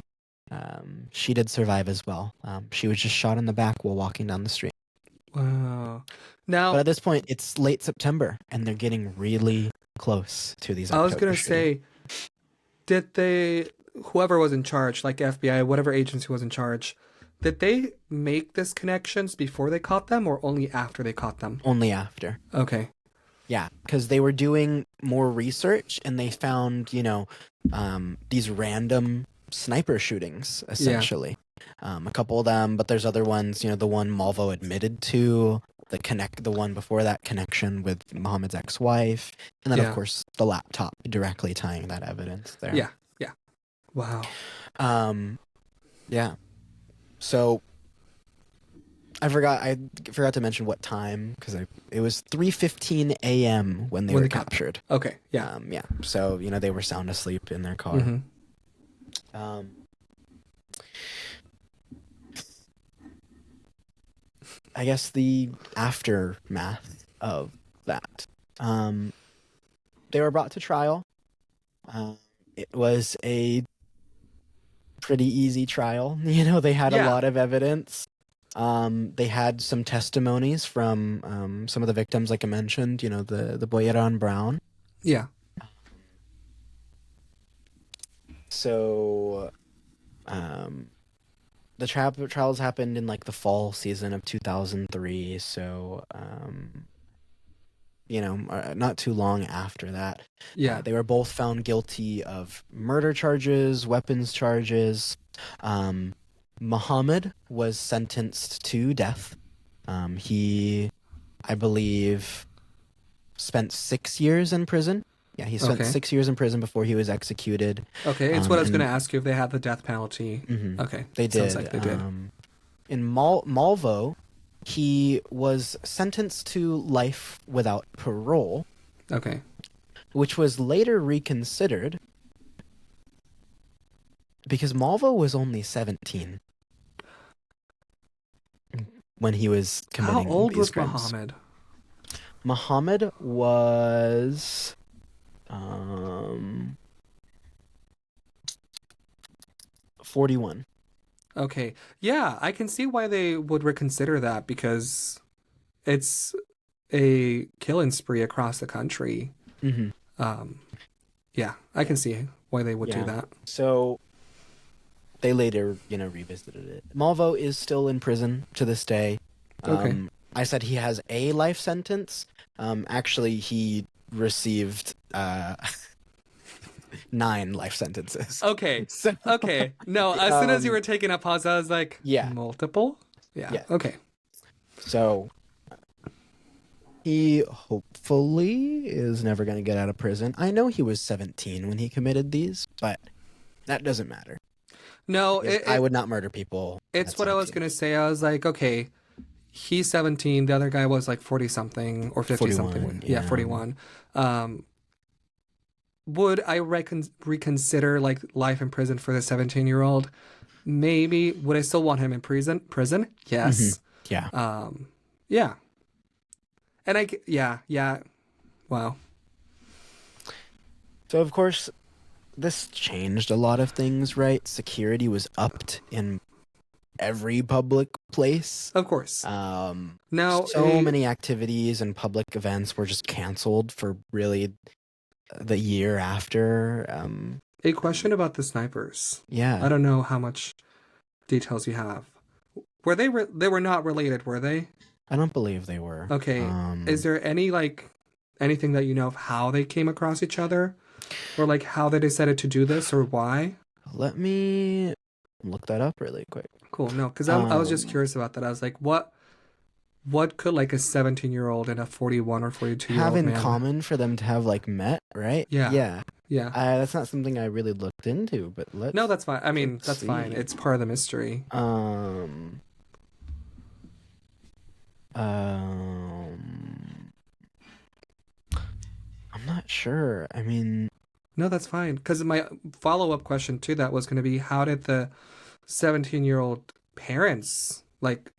She did survive as well. She was just shot in the back while walking down the street. Wow. Now, But at this point, it's late September, and they're getting really close to these. I was October gonna shootings. say, did they, whoever was in charge, like FBI, whatever agency was in charge, did they make this connections before they caught them or only after they caught them? Only after. Okay. Yeah, because they were doing more research, and they found, these random sniper shootings, essentially. A couple of them, but there's other ones, the one Malvo admitted to, the one before that, connection with Muhammad's ex-wife, and then, Yeah. of course, the laptop directly tying that evidence there. Yeah. Yeah. Wow. Yeah. So I forgot to mention what time, because it was 3:15 a.m. when they were captured. Okay. Yeah. Yeah. So they were sound asleep in their car. Mm-hmm. I guess the aftermath of that. They were brought to trial. It was a pretty easy trial. They had a Yeah. lot of evidence. They had some testimonies from some of the victims, like I mentioned, the boy Aaron Brown. Yeah. So, the trials happened in like the fall season of 2003. So, not too long after that. Yeah. They were both found guilty of murder charges, weapons charges. Muhammad was sentenced to death. He, I believe, spent 6 years in prison. Yeah, he spent Okay. 6 years in prison before he was executed. Okay. It's what I was and- going to ask you if they had the death penalty. Mhm. Okay. They did. Sounds like they did. In Malvo, he was sentenced to life without parole, Okay. which was later reconsidered because Malvo was only 17 when he was How committing old these was crimes. Muhammad? Muhammad was um 41. Okay. Yeah, I can see why they would reconsider that because it's a killing spree across the country. Hmm. Um, yeah, I Yeah. can see why they would do Yeah. that. So they later, revisited it. Malvo is still in prison to this day. Okay. I said he has a life sentence. Actually, he received 9 life sentences. Okay. So, Okay. No, as soon as you um, were taking a pause, I was like, yeah, multiple? Yeah. yeah. Okay. So he hopefully is never going to get out of prison. I know he was 17 when he committed these, but that doesn't matter No, because I would not murder people it's at what I was 17. gonna say. I was like, okay, he's 17, the other guy was like 40 something or 50 something. 41, Yeah, yeah. 41. Um, would I reconsider like life in prison for the 17-year-old? Maybe. Would I still want him in prison? Hmm. Yes. Yeah. Yeah. And yeah. Wow. So of course, this changed a lot of things, right? Security was upped in every public place. Of course. Now So many activities and public events were just canceled for really the year after. a question about the snipers. I Yeah, don't know how much details you have. Were they were not related, were they? I don't believe they were. Okay. Is there any like anything that you know of how they came across each other? Or like how they decided to do this or why? Let me look that up really quick. Cool. No, because I was just Um, curious about that. I was like, what could like a 17-year-old and a 41 or 42 year have old in man? common for them to have like met, right? Yeah. Yeah. Yeah. That's not something I really looked into, but No, that's fine. I mean, let's that's fine. see. It's part of the mystery. Um, um, I'm not sure. I mean, No, that's fine. Because my follow-up question to that was going to be how did the 17-year-old parents like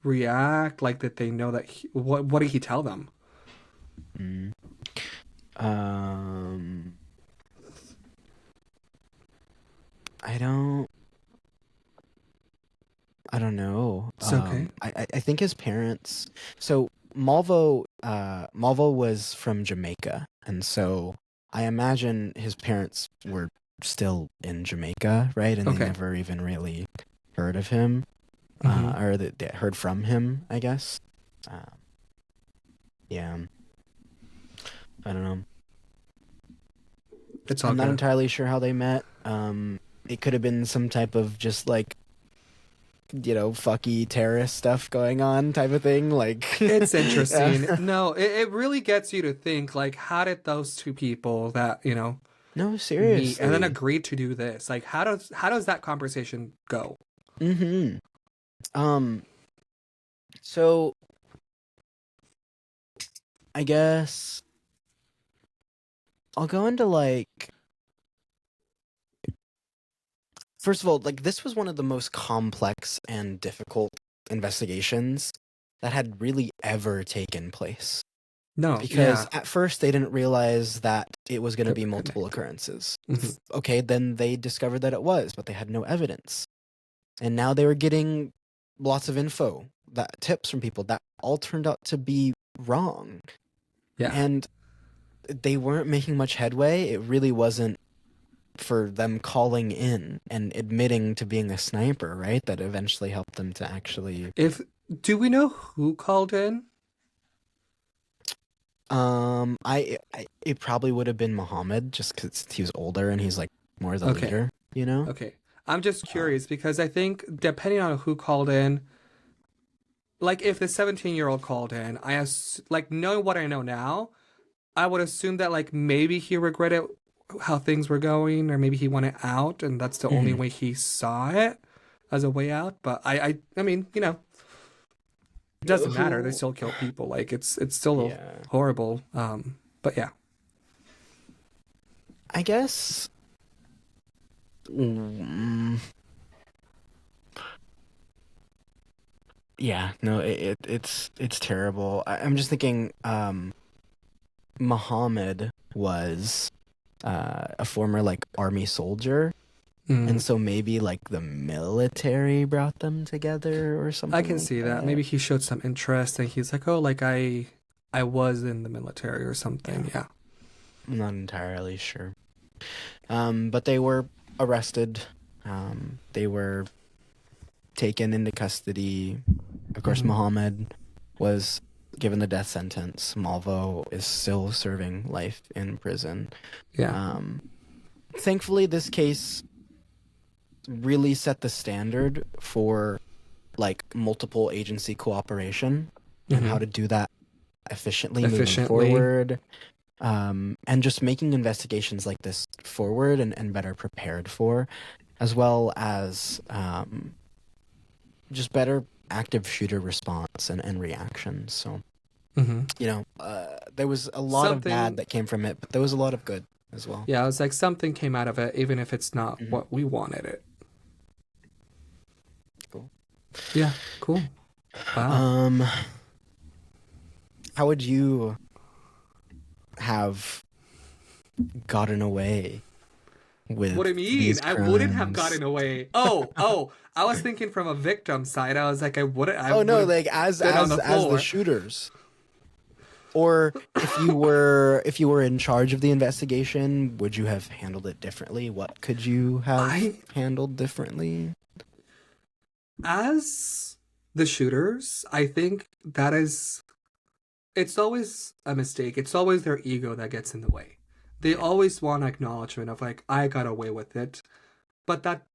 react? Like, did they know that what did he tell them? mm, um, I don't, I don't know. It's okay. I think his parents. So Malvo was from Jamaica, and so I imagine his parents were still in Jamaica, right? And they Okay. never even really heard of him, Mm-hmm. or they heard from him, I guess. Um, yeah, I don't know. It's all I'm not good. entirely sure how they met. It could have been some type of just like fucky terrorist stuff going on type of thing. Like, It's interesting. yeah. No, it really gets you to think like how did those two people that, No, meet and then seriously. agree to do this? Like how does that conversation go? Mm-hmm. Um, so I guess I'll go into like first of all, like this was one of the most complex and difficult investigations that had really ever taken place. No, Because yeah. at first they didn't realize that it was going to be multiple Connected. occurrences. Hmm. Okay, then they discovered that it was, but they had no evidence. And now they were getting lots of info, that tips from people that all turned out to be wrong. Yeah. And they weren't making much headway. It really wasn't for them calling in and admitting to being a sniper, right? That eventually helped them to actually If do we know who called in? I it probably would have been Muhammad just because he was older and he's like more the Okay. leader, you know? Okay. I'm just Um, curious because I think depending on who called in, like if the 17-year-old called in, like knowing what I know now, I would assume that like maybe he regretted how things were going or maybe he wanted out and that's the only mhm. way he saw it as a way out. But I mean, it doesn't matter. They Who? still kill people. Like it's still Yeah. horrible. But yeah. I guess Mm, yeah, no, it's terrible. I'm just thinking, Muhammad was a former like army soldier, Mm, and so maybe like the military brought them together or I something can like see that. that. Maybe he showed some interest and he's like, oh, like I was in the military or Yeah, something. Yeah. I'm not entirely sure. But they were arrested. They were taken into custody. Of course, Hmm. Muhammad was given the death sentence. Malvo is still serving life in prison. Yeah. Um, Thankfully, this case really set the standard for like multiple agency cooperation and how Hmm. to do that efficiently moving Efficiently. forward. And just making investigations like this forward and better prepared for, as well as just better active shooter response and reaction. So, Hmm. there was a lot of bad Something. that came from it, but there was a lot of good as well. Yeah, it's like something came out of it, even if it's not Hmm. what we wanted it. Cool. Yeah. Cool. Wow. Um, how would you have gotten away What do with you mean? these I wouldn't have crimes? gotten away. Oh. I was thinking from a victim side. I was like, I Oh would no, have like as been on as the as the floor. shooters. Or if you were in charge of the investigation, would you have handled it differently? What could you have I, handled differently? as the shooters, I think that is, it's always a mistake. It's always their ego that gets in the way. They Yeah. always want acknowledgement of like, I got away with it. But that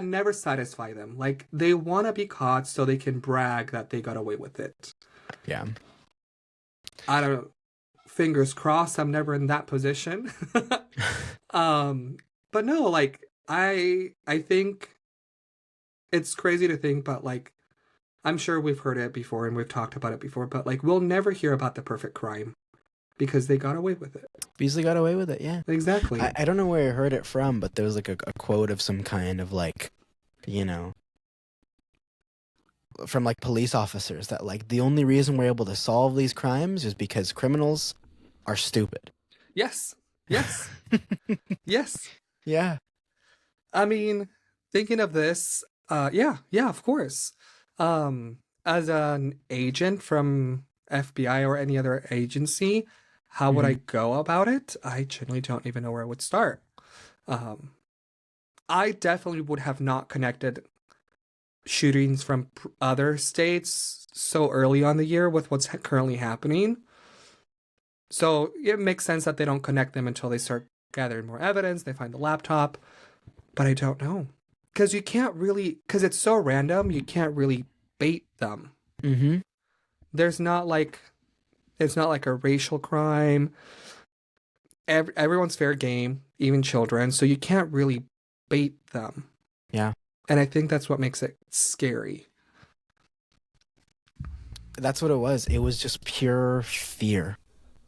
never satisfy them. Like they want to be caught so they can brag that they got away with it. Yeah. I don't know. Fingers crossed I'm never in that position. um but no, like I think it's crazy to think, but like I'm sure we've heard it before and we've talked about it before, but like we'll never hear about the perfect crime because they got away with it. Beasley got away with it, yeah. I, Exactly. I don't know where I heard it from, but there was like a quote of some kind of like, you know, from like police officers that like the only reason we're able to solve these crimes is because criminals are stupid. Yes. Yes. Yes. Yeah. I mean, thinking of this, yeah, of course. As an agent from FBI or any other agency, how would I Hmm. go about it? I generally don't even know where I would start. Um, I definitely would have not connected shootings from other states so early on the year with what's currently happening. So it makes sense that they don't connect them until they start gathering more evidence, they find the laptop, but I don't know. Because you can't really, because it's so random, you can't really bait them. Hmm. There's not like, it's not like a racial crime. Everyone's fair game, even children. So you can't really bait them. Yeah. And I think that's what makes it scary. That's what it was. It was just pure fear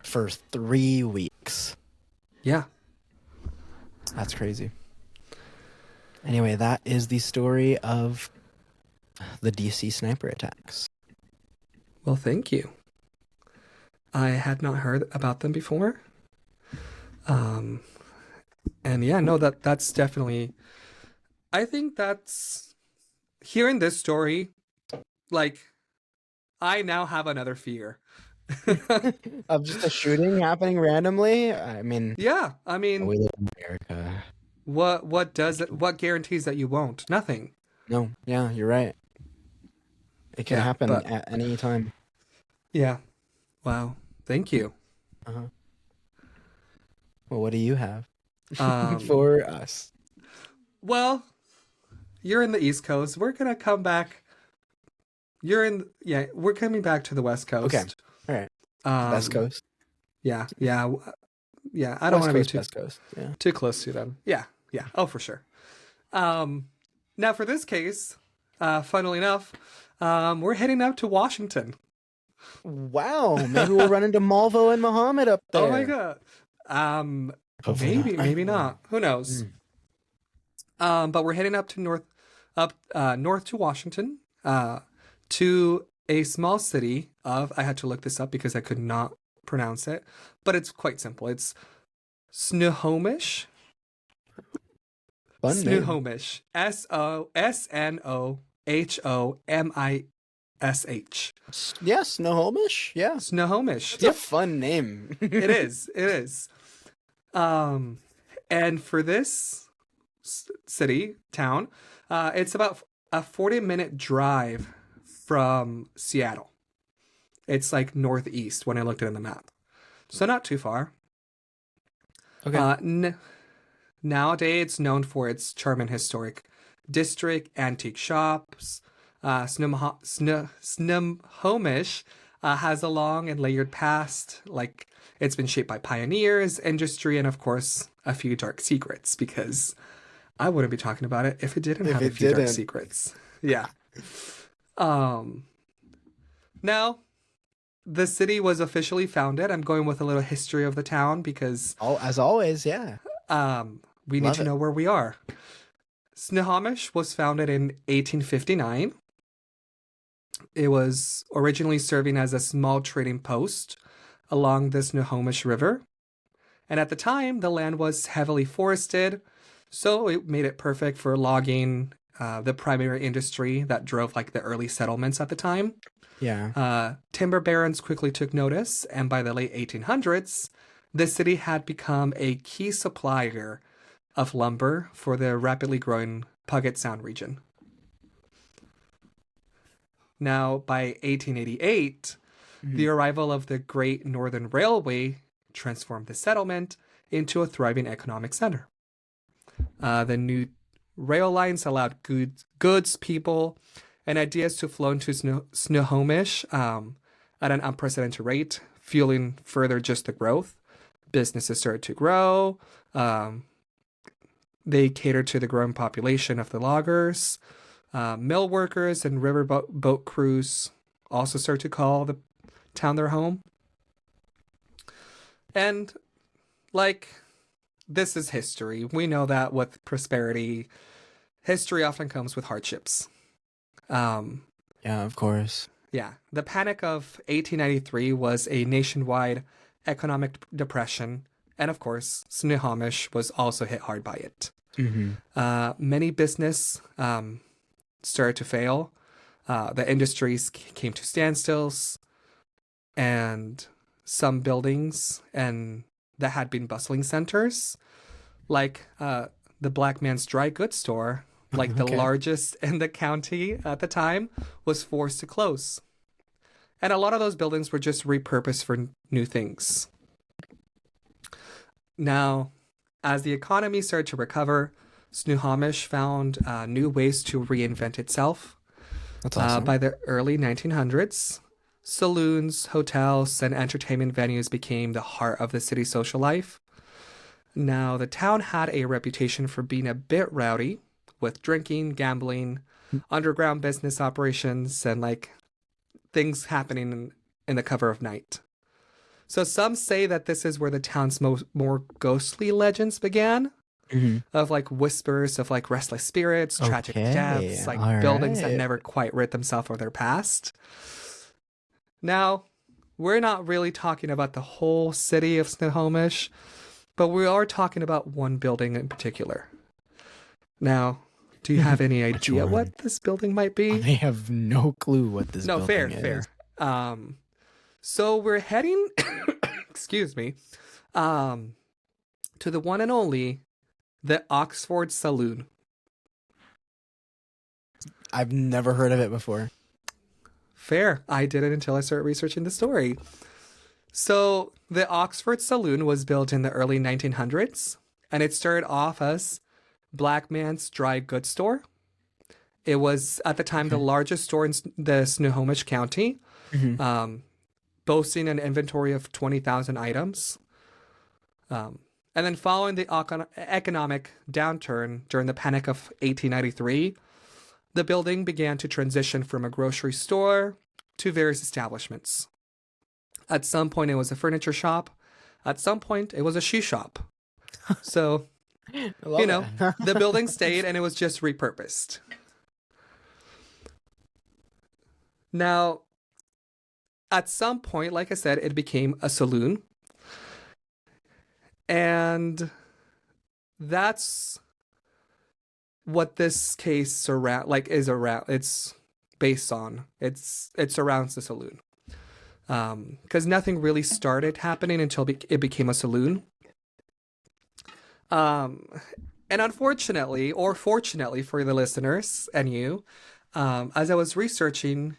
for 3 weeks. Yeah. That's crazy. Anyway, that is the story of the DC sniper attacks. Well, thank you. I had not heard about them before. Um, and yeah, no, that's definitely, I think that's, hearing this story, like, I now have another fear. Of just a shooting happening randomly. I mean, Yeah, I mean, we live in America. what guarantees that you won't? Nothing. No, yeah, you're right. It could Yeah, happen but at any time. yeah. Wow. Thank you. Uh-huh. Well, what do you have Um, for us? well, you're in the East Coast. We're gonna come back. We're coming back to the West Okay, Coast. all right. West Um, Coast, yeah. I don't West want to be Coast, too West Coast. Yeah. too close to them. Yeah. Oh, for sure. Um, now for this case, funnily enough, we're heading out to Washington. Wow, maybe we'll run into Malvo and Muhammad up Oh my there. god. Hopefully not. Maybe not. Who knows? Mm. But we're heading north to Washington, to a small city of, I had to look this up because I could not pronounce it, but it's quite simple. It's Snohomish. Fun name. Snohomish. Snohomish. Yeah, Snohomish. Yeah. Snohomish. It's a fun name. It is. It is. And for this town, it's about a 40-minute drive from Seattle. It's like northeast when I looked at it on the map. So not too far. Okay. Nowadays, it's known for its charming historic district, antique shops. Snohomish has a long and layered past. Like, it's been shaped by pioneers, industry, and of course, a few dark secrets, because I wouldn't be talking about it if it didn't have a few dark secrets. Yeah. Now, the city was officially founded. I'm going with a little history of the town because, as always, yeah. We need to know where we are. Snohomish was founded in 1859. It was originally serving as a small trading post along the Snohomish River. And at the time, the land was heavily forested, so it made it perfect for logging, the primary industry that drove like the early settlements at the time. Yeah. Timber barons quickly took notice, and by the late 1800s, the city had become a key supplier of lumber for the rapidly growing Puget Sound region. Now, by 1888, the arrival of the Great Northern Railway transformed the settlement into a thriving economic center. The new rail lines allowed goods, people, and ideas to flow into Snohomish at an unprecedented rate, fueling further just the growth. Businesses started to grow. They catered to the growing population of the loggers. Mill workers and riverboat crews also started to call the town their home. And, like, this is history. We know that with prosperity, history often comes with hardships. Yeah, of course. Yeah. The Panic of 1893 was a nationwide economic depression. And, of course, Snohomish was also hit hard by it. Many business started to fail. The industries came to standstills, and some buildings and that had been bustling centers, like the Black Man's Dry Goods Store, like the largest in the county at the time, was forced to close. And a lot of those buildings were just repurposed for new things. Now, as the economy started to recover, Snohomish found new ways to reinvent itself. That's awesome. By the early 1900s, saloons, hotels, and entertainment venues became the heart of the city's social life. Now, the town had a reputation for being a bit rowdy, with drinking, gambling, underground business operations, and like things happening in the cover of night. So some say that this is where the town's more ghostly legends began, of like whispers of like restless spirits, tragic deaths, like buildings that never quite rid themselves of their past. Now, we're not really talking about the whole city of Snohomish, but we are talking about one building in particular. Now, do you have any idea what this building might be? I have no clue what this building is. Fair. So we're heading, excuse me, to the one and only, the Oxford Saloon. I've never heard of it before. Fair. I didn't until I started researching the story. So the Oxford Saloon was built in the early 1900s, and it started off as Black Man's Dry Goods Store. It was, at the time, the largest store in the Snohomish County, boasting an inventory of 20,000 items. And then following the economic downturn during the Panic of 1893, the building began to transition from a grocery store to various establishments. At some point, it was a furniture shop. At some point, it was a shoe shop. So I You love know, it. the building stayed and it was just repurposed. Now, at some point, like I said, it became a saloon. And that's what this case it's based on. It surrounds the saloon. Because nothing really started happening until it became a saloon. Um, and unfortunately, or fortunately for the listeners and you, as I was researching,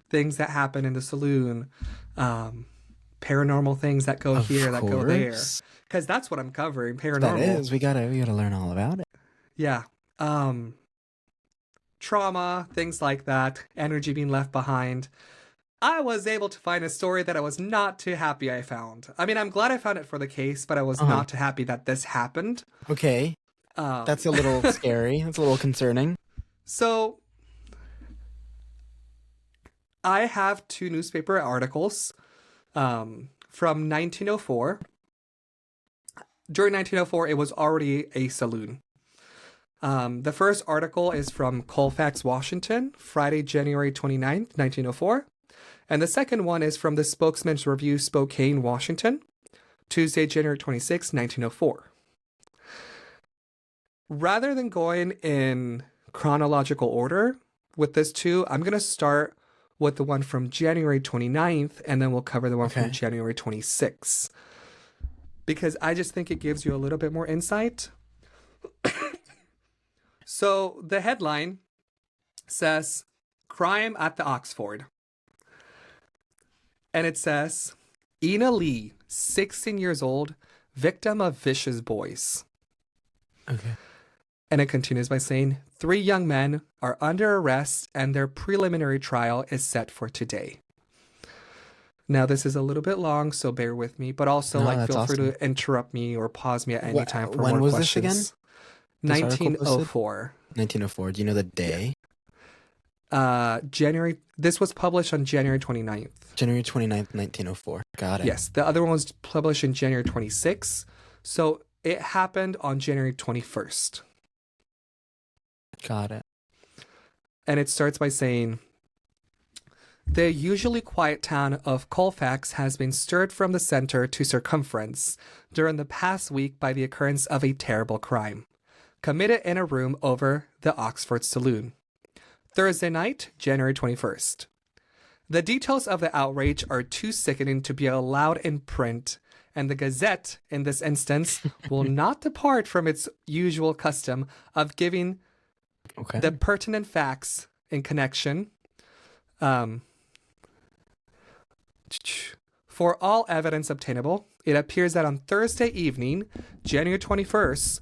things that happen in the saloon, paranormal things that go Of here, that go there, course. because that's what I'm covering, That paranormal. is. We gotta learn all about it. Yeah. Trauma, things like that, energy being left behind. I was able to find a story that I was not too happy I found. I mean, I'm glad I found it for the case, but I was Uh-huh. not too happy that this happened. Okay. Um, That's a little scary. That's a little concerning. so I have two newspaper articles from 1904. During 1904, it was already a saloon. The first article is from Colfax, Washington, Friday, January 29th, 1904. And the second one is from the Spokesman's Review, Spokane, Washington, Tuesday, January 26, 1904. Rather than going in chronological order with this two, I'm going to start with the one from January 29th, and then we'll cover the one from Okay. January 26th. Because I just think it gives you a little bit more insight. So the headline says, Crime at the Oxford. And it says, Ina Lee, 16 years old, victim of vicious boys. Okay. And it continues by saying, 3 young men are under arrest and their preliminary trial is set for today. Now, this is a little bit long, so bear with me, but also No, feel free awesome. to interrupt me or pause me at any time for When more was questions. this again? This article posted? 1904. 1904. Do you know the day? January. This was published on January 29th. January 29th, 1904. Got it. Yes, the other one was published in January 26th. So it happened on January 21st. Got it. And it starts by saying, the usually quiet town of Colfax has been stirred from the center to circumference during the past week by the occurrence of a terrible crime, committed in a room over the Oxford Saloon. Thursday night, January 21st. The details of the outrage are too sickening to be allowed in print, and the Gazette, in this instance, will not depart from its usual custom of giving Okay. the pertinent facts in connection. For all evidence obtainable, it appears that on Thursday evening, January 21st,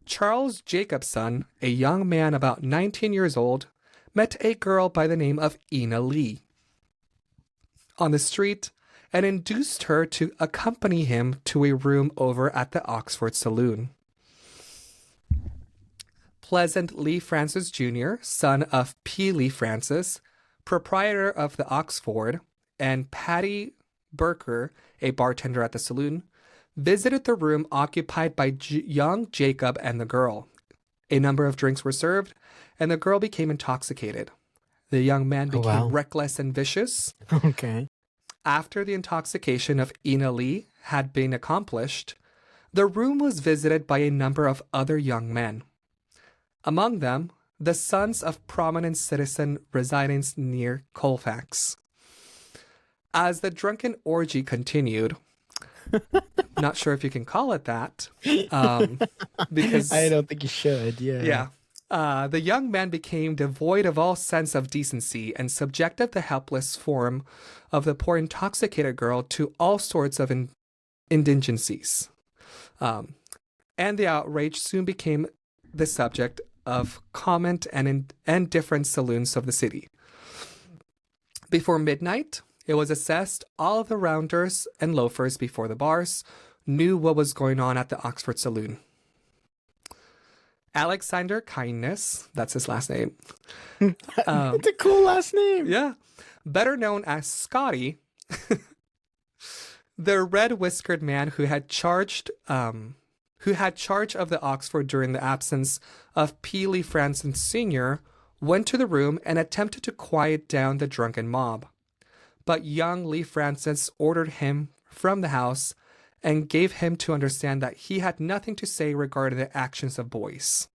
Charles Jacobson, a young man about 19 years old, met a girl by the name of Ina Lee on the street and induced her to accompany him to a room over at the Oxford Saloon. Pleasant Lee Francis Jr., son of P. Lee Francis, proprietor of the Oxford, and Patty Burker, a bartender at the saloon, visited the room occupied by young Jacob and the girl. A number of drinks were served, and the girl became intoxicated. The young man became reckless and vicious. Okay. After the intoxication of Ina Lee had been accomplished, the room was visited by a number of other young men. Among them, the sons of prominent citizen residing near Colfax. As the drunken orgy continued, not sure if you can call it that, because I don't think you should. Yeah. the young man became devoid of all sense of decency and subjected the helpless form of the poor intoxicated girl to all sorts of indigencies. And the outrage soon became the subject of comment and different saloons of the city. Before midnight, it was assessed all of the rounders and loafers before the bars knew what was going on at the Oxford Saloon. Alexander Kindness, that's his last name. It's a cool last name. Yeah. Better known as Scotty, the red-whiskered man who had charged who had charge of the Oxford during the absence of P. Lee Francis Sr., went to the room and attempted to quiet down the drunken mob. But young Lee Francis ordered him from the house and gave him to understand that he had nothing to say regarding the actions of boys.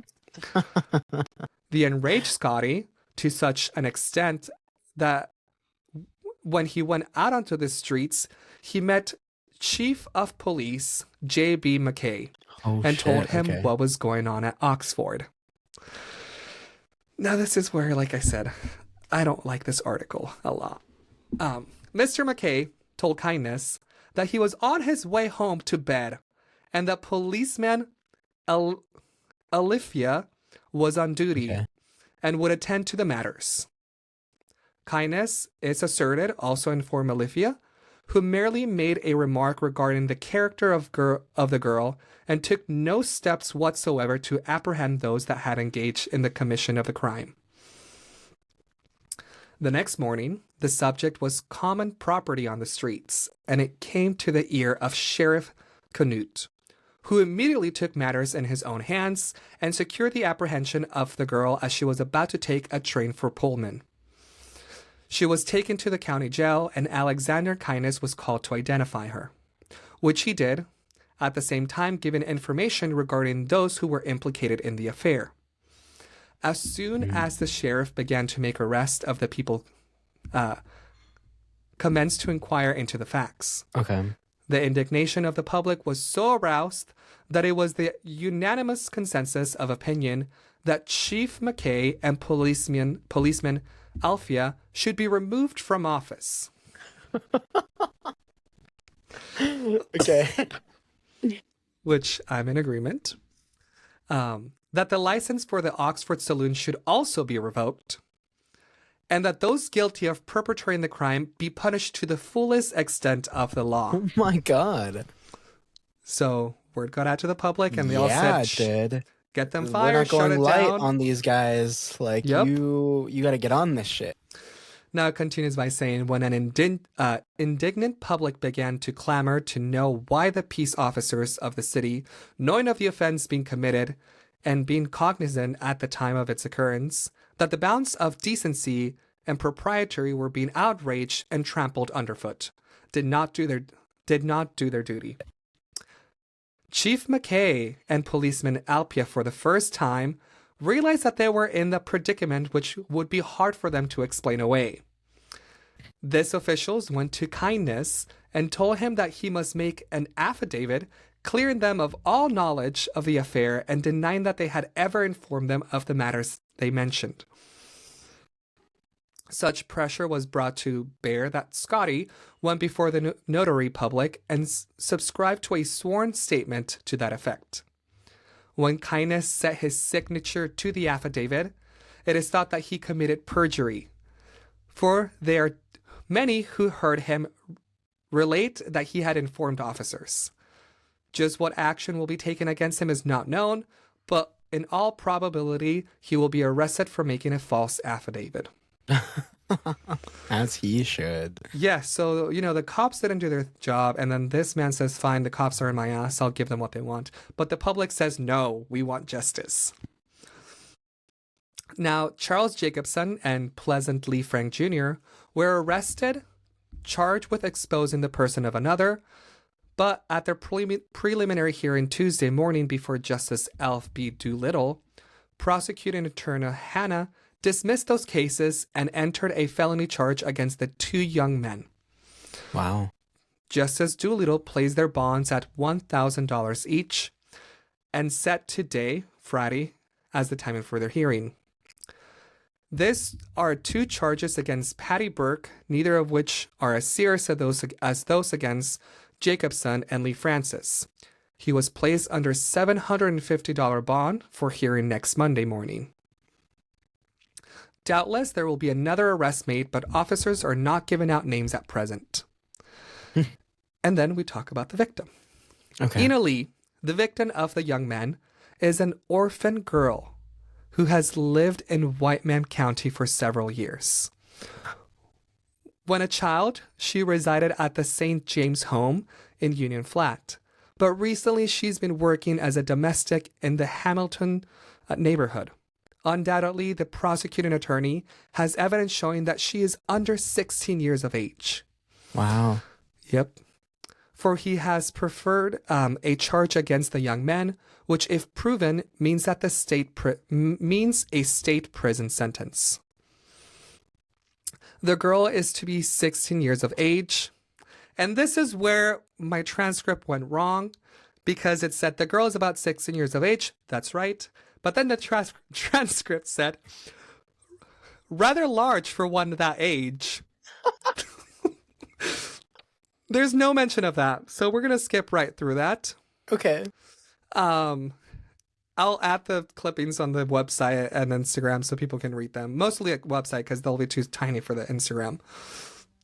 The enraged Scotty, to such an extent that when he went out onto the streets, he met Chief of Police J.B. McKay and told him what was going on at Oxford. Now, this is where, like I said, I don't like this article a lot. Mr. McKay told Kindness that he was on his way home to bed and that policeman Alifia was on duty and would attend to the matters. Kindness, it's asserted, also informed Alifia, who merely made a remark regarding the character of the girl and took no steps whatsoever to apprehend those that had engaged in the commission of the crime. The next morning, the subject was common property on the streets, and it came to the ear of Sheriff Canute, who immediately took matters in his own hands and secured the apprehension of the girl as she was about to take a train for Pullman. She was taken to the county jail, and Alexander Kindness was called to identify her, which he did, at the same time giving information regarding those who were implicated in the affair. As soon as the sheriff began to make arrest of the people, commenced to inquire into the facts. The indignation of the public was so aroused that it was the unanimous consensus of opinion that Chief McKay and policeman Alfia should be removed from office. Which I'm in agreement. That the license for the Oxford Saloon should also be revoked, and that those guilty of perpetrating the crime be punished to the fullest extent of the law. Oh my God. So word got out to the public, and they all said, get them fired, we're not going shut it light down on these guys. Like, you got to get on this shit. Now it continues by saying, when an indignant public began to clamor to know why the peace officers of the city, knowing of the offense being committed and being cognizant at the time of its occurrence, that the bounds of decency and propriety were being outraged and trampled underfoot, did not do their duty. Chief McKay and policeman Alpia, for the first time, realized that they were in the predicament which would be hard for them to explain away. These officials went to Kindness and told him that he must make an affidavit clearing them of all knowledge of the affair and denying that they had ever informed them of the matters they mentioned. Such pressure was brought to bear that Scotty went before the notary public and subscribed to a sworn statement to that effect. When Kindness set his signature to the affidavit, it is thought that he committed perjury, for there are many who heard him relate that he had informed officers. Just what action will be taken against him is not known, but in all probability, he will be arrested for making a false affidavit. As he should. Yeah, so, the cops didn't do their job, and then this man says, fine, the cops are in my ass, I'll give them what they want. But the public says, no, we want justice. Now, Charles Jacobson and Pleasant Lee Frank Jr. were arrested, charged with exposing the person of another, but at their preliminary hearing Tuesday morning before Justice Alf B. Doolittle, prosecuting attorney Hannah dismissed those cases and entered a felony charge against the two young men. Wow. Justice Doolittle placed their bonds at $1,000 each and set today, Friday, as the time for their hearing. These are two charges against Patty Burke, neither of which are as serious as those against Jacobson and Lee Francis. He was placed under $750 bond for hearing next Monday morning. Doubtless there will be another arrest made, but officers are not giving out names at present. And then we talk about the victim. Ina Lee, the victim of the young man, is an orphan girl who has lived in White Man County for several years. When a child, she resided at the St. James home in Union Flat, but recently she's been working as a domestic in the Hamilton neighborhood. Undoubtedly, the prosecuting attorney has evidence showing that she is under 16 years of age. Wow. Yep. For he has preferred a charge against the young man, which, if proven, means that the means a state prison sentence. The girl is to be 16 years of age. And this is where my transcript went wrong, because it said the girl is about 16 years of age. That's right. But then the transcript said, rather large for one that age. There's no mention of that. So we're going to skip right through that. Okay. I'll add the clippings on the website and Instagram so people can read them. Mostly a website because they'll be too tiny for the Instagram.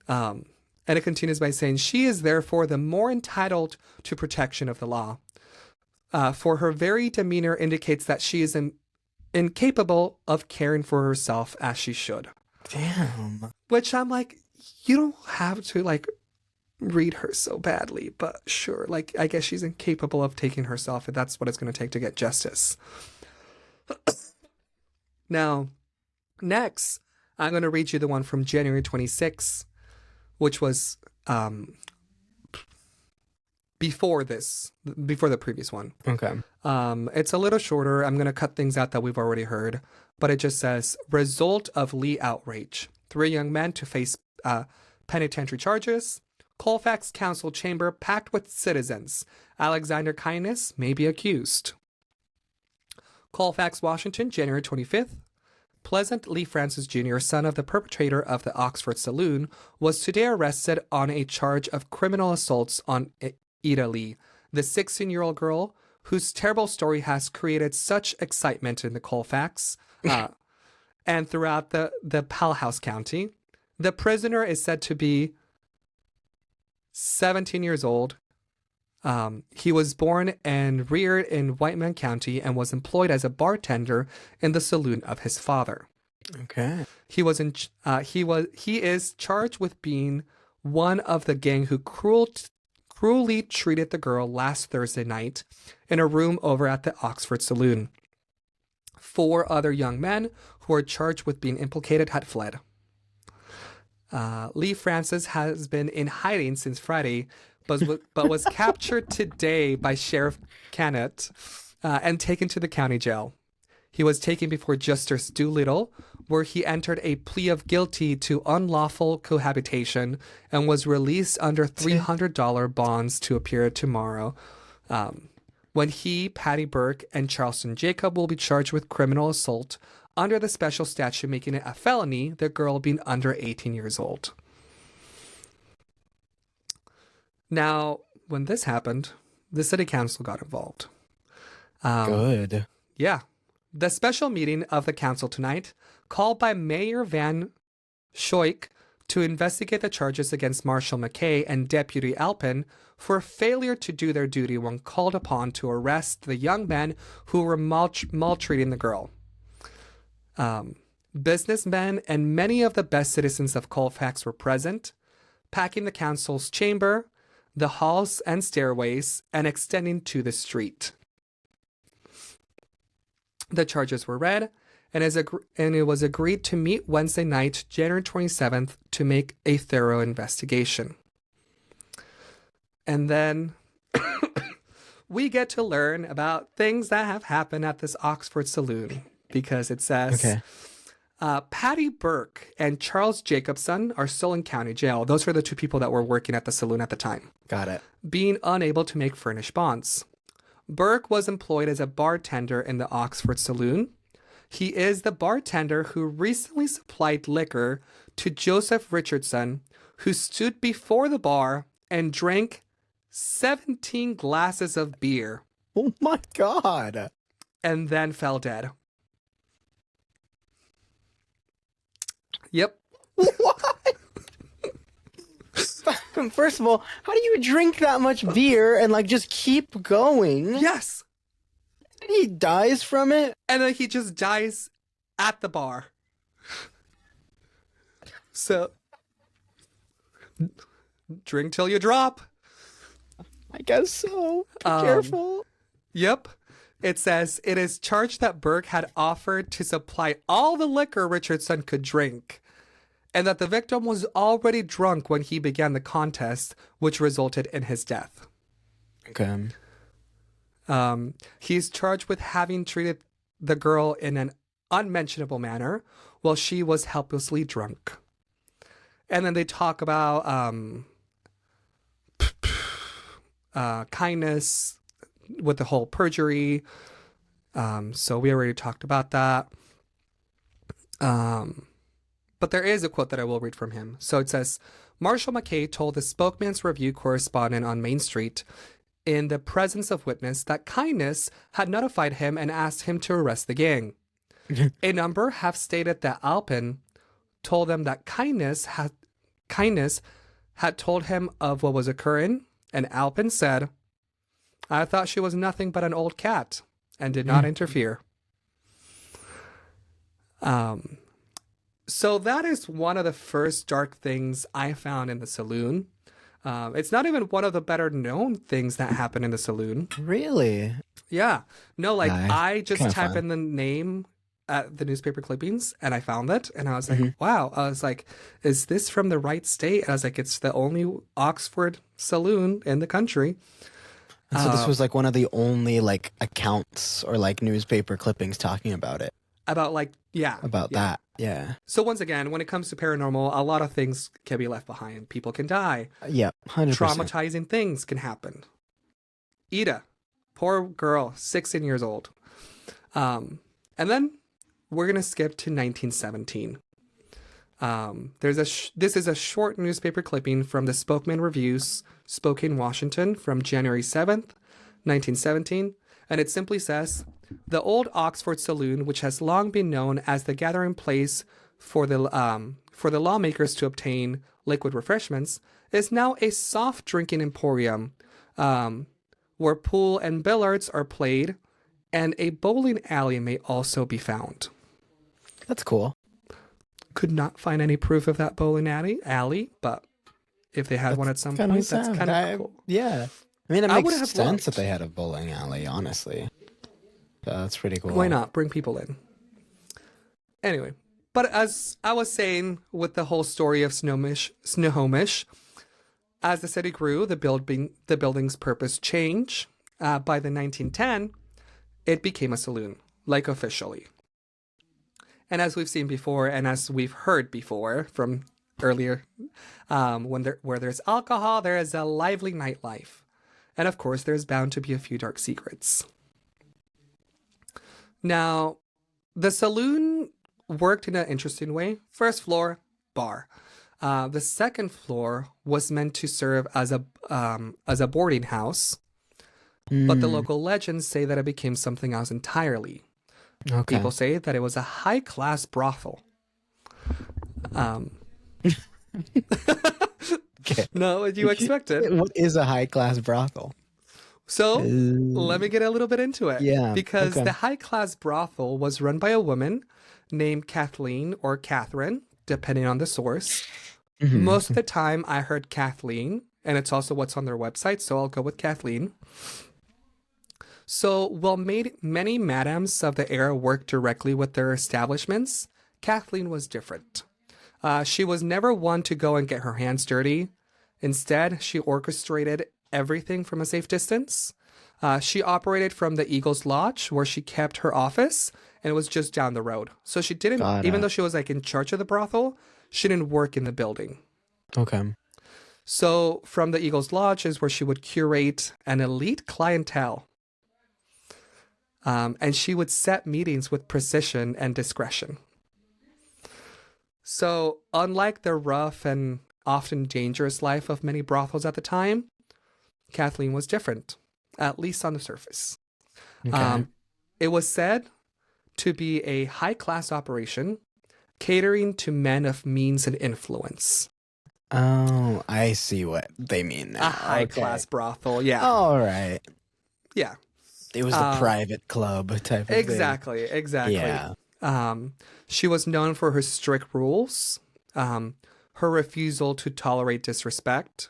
And it continues by saying, she is therefore the more entitled to protection of the law. For her very demeanor indicates that she is incapable of caring for herself as she should. Damn. Which I'm like, you don't have to like read her so badly, but sure. Like, I guess she's incapable of taking herself, and that's what it's going to take to get justice. Now, next, I'm going to read you the one from January 26th, which was before the previous one. Okay. It's a little shorter. I'm going to cut things out that we've already heard, but it just says, result of Lee outrage. 3 young men to face penitentiary charges. Colfax Council chamber packed with citizens. Alexander Kindness may be accused. Colfax, Washington, January 25th. Pleasant Lee Francis Jr., son of the perpetrator of the Oxford Saloon, was today arrested on a charge of criminal assaults on Ida Lee, the 16-year-old girl whose terrible story has created such excitement in the Colfax and throughout the Powellhouse County. The prisoner is said to be 17 years old. He was born and reared in Whiteman County and was employed as a bartender in the saloon of his father. Okay. He is charged with being one of the gang who cruelly treated the girl last Thursday night in a room over at the Oxford Saloon. 4 other young men who are charged with being implicated had fled. Lee Francis has been in hiding since Friday, but was captured today by Sheriff Cannett and taken to the county jail. He was taken before Justice Doolittle, where he entered a plea of guilty to unlawful cohabitation and was released under $300 bonds to appear tomorrow. When he, Patty Burke, and Charleston Jacob will be charged with criminal assault under the special statute making it a felony, the girl being under 18 years old. Now, when this happened, the city council got involved. Good. Yeah. The special meeting of the council tonight, called by Mayor Van Schoik to investigate the charges against Marshall McKay and Deputy Alpin for failure to do their duty when called upon to arrest the young men who were maltreating the girl. Businessmen and many of the best citizens of Colfax were present, packing the council's chamber, the halls and stairways, and extending to the street. The charges were read, and it was agreed to meet Wednesday night, January 27th, to make a thorough investigation. And then we get to learn about things that have happened at this Oxford Saloon, because it says, Okay. Patty Burke and Charles Jacobson are still in county jail. Those are the 2 people that were working at the saloon at the time, Got it. being unable to make furnished bonds. Burke was employed as a bartender in the Oxford Saloon. He is the bartender who recently supplied liquor to Joseph Richardson, who stood before the bar and drank 17 glasses of beer Oh my God. and then fell dead. Yep. What? First of all, how do you drink that much beer and like just keep going? Yes. He dies from it? And then he just dies at the bar. So, drink till you drop. I guess so. Be Um, careful. yep. It says it is charged that Burke had offered to supply all the liquor Richardson could drink, and that the victim was already drunk when he began the contest, which resulted in his death. Okay. He's charged with having treated the girl in an unmentionable manner while she was helplessly drunk. And then they talk about kindness with the whole perjury. So we already talked about that. But there is a quote that I will read from him. So it says, Marshall McKay told the Spokesman's Review correspondent on Main Street in the presence of witness that kindness had notified him and asked him to arrest the gang. A number have stated that Alpin told them that kindness had told him of what was occurring, and Alpin said, I thought she was nothing but an old cat, and did not interfere. So that is one of the first dark things I found in the saloon. It's not even one of the better known things that happened in the saloon. Really? Yeah. No, like Nice. I just Kinda type fun. in the name at the newspaper clippings and I found it and I was like, wow. I was like, is this from the right state? And I was like, it's the only Oxford Saloon in the country. And so this was like one of the only like accounts or like newspaper clippings talking about it. About like, yeah. About that. Yeah. So once again, when it comes to paranormal, a lot of things can be left behind. People can die. Yeah. 100%. Traumatizing things can happen. Ida, poor girl, 16 years old. And then we're going to skip to 1917. This is a short newspaper clipping from the Spokesman Reviews, Spokane, Washington, from January 7th, 1917. And it simply says, the old Oxford Saloon, which has long been known as the gathering place for the lawmakers to obtain liquid refreshments, is now a soft drinking emporium where pool and billiards are played, and a bowling alley may also be found. That's cool. Could not find any proof of that bowling alley, but if they had one at some point, that's kind of cool. Yeah. I mean, it I would makes have sense that loved- they had a bowling alley, honestly. So that's pretty cool. Why not bring people in? Anyway, but as I was saying with the whole story of Snohomish, as the city grew, the building's purpose changed. By the 1910, it became a saloon, like officially. And as we've seen before, and as we've heard before from earlier, where there's alcohol, there is a lively nightlife. And of course, there's bound to be a few dark secrets. Now, the saloon worked in an interesting way. First floor, bar. The second floor was meant to serve as a boarding house, but the local legends say that it became something else entirely. Okay. People say that it was a high-class brothel. Okay. No, what you expected. What is a high-class brothel? So let me get a little bit into it. Yeah, Because okay. the high-class brothel was run by a woman named Kathleen or Catherine, depending on the source. Most of the time I heard Kathleen, and it's also what's on their website, so I'll go with Kathleen. So while many madams of the era worked directly with their establishments, Kathleen was different. She was never one to go and get her hands dirty. Instead, she orchestrated everything from a safe distance. She operated from the Eagles Lodge, where she kept her office, and it was just down the road. So she didn't, Got even it. though she was like in charge of the brothel, she didn't work in the building. Okay. So from the Eagles Lodge is where she would curate an elite clientele. And she would set meetings with precision and discretion. So unlike the rough and often dangerous life of many brothels at the time, Kathleen was different, at least on the surface. Okay. It was said to be a high-class operation catering to men of means and influence. Oh, I see what they mean now. A high-class brothel, yeah. All right. Yeah, It was the private club type of thing. exactly. Yeah. She was known for her strict rules, her refusal to tolerate disrespect,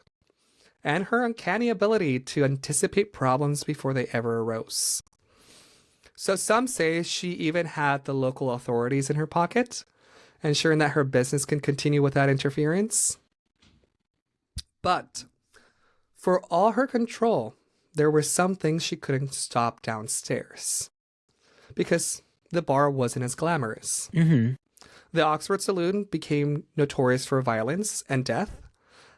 and her uncanny ability to anticipate problems before they ever arose. So some say she even had the local authorities in her pocket, ensuring that her business can continue without interference. But for all her control, there were some things she couldn't stop downstairs because the bar wasn't as glamorous. Mm-hmm. The Oxford Saloon became notorious for violence and death.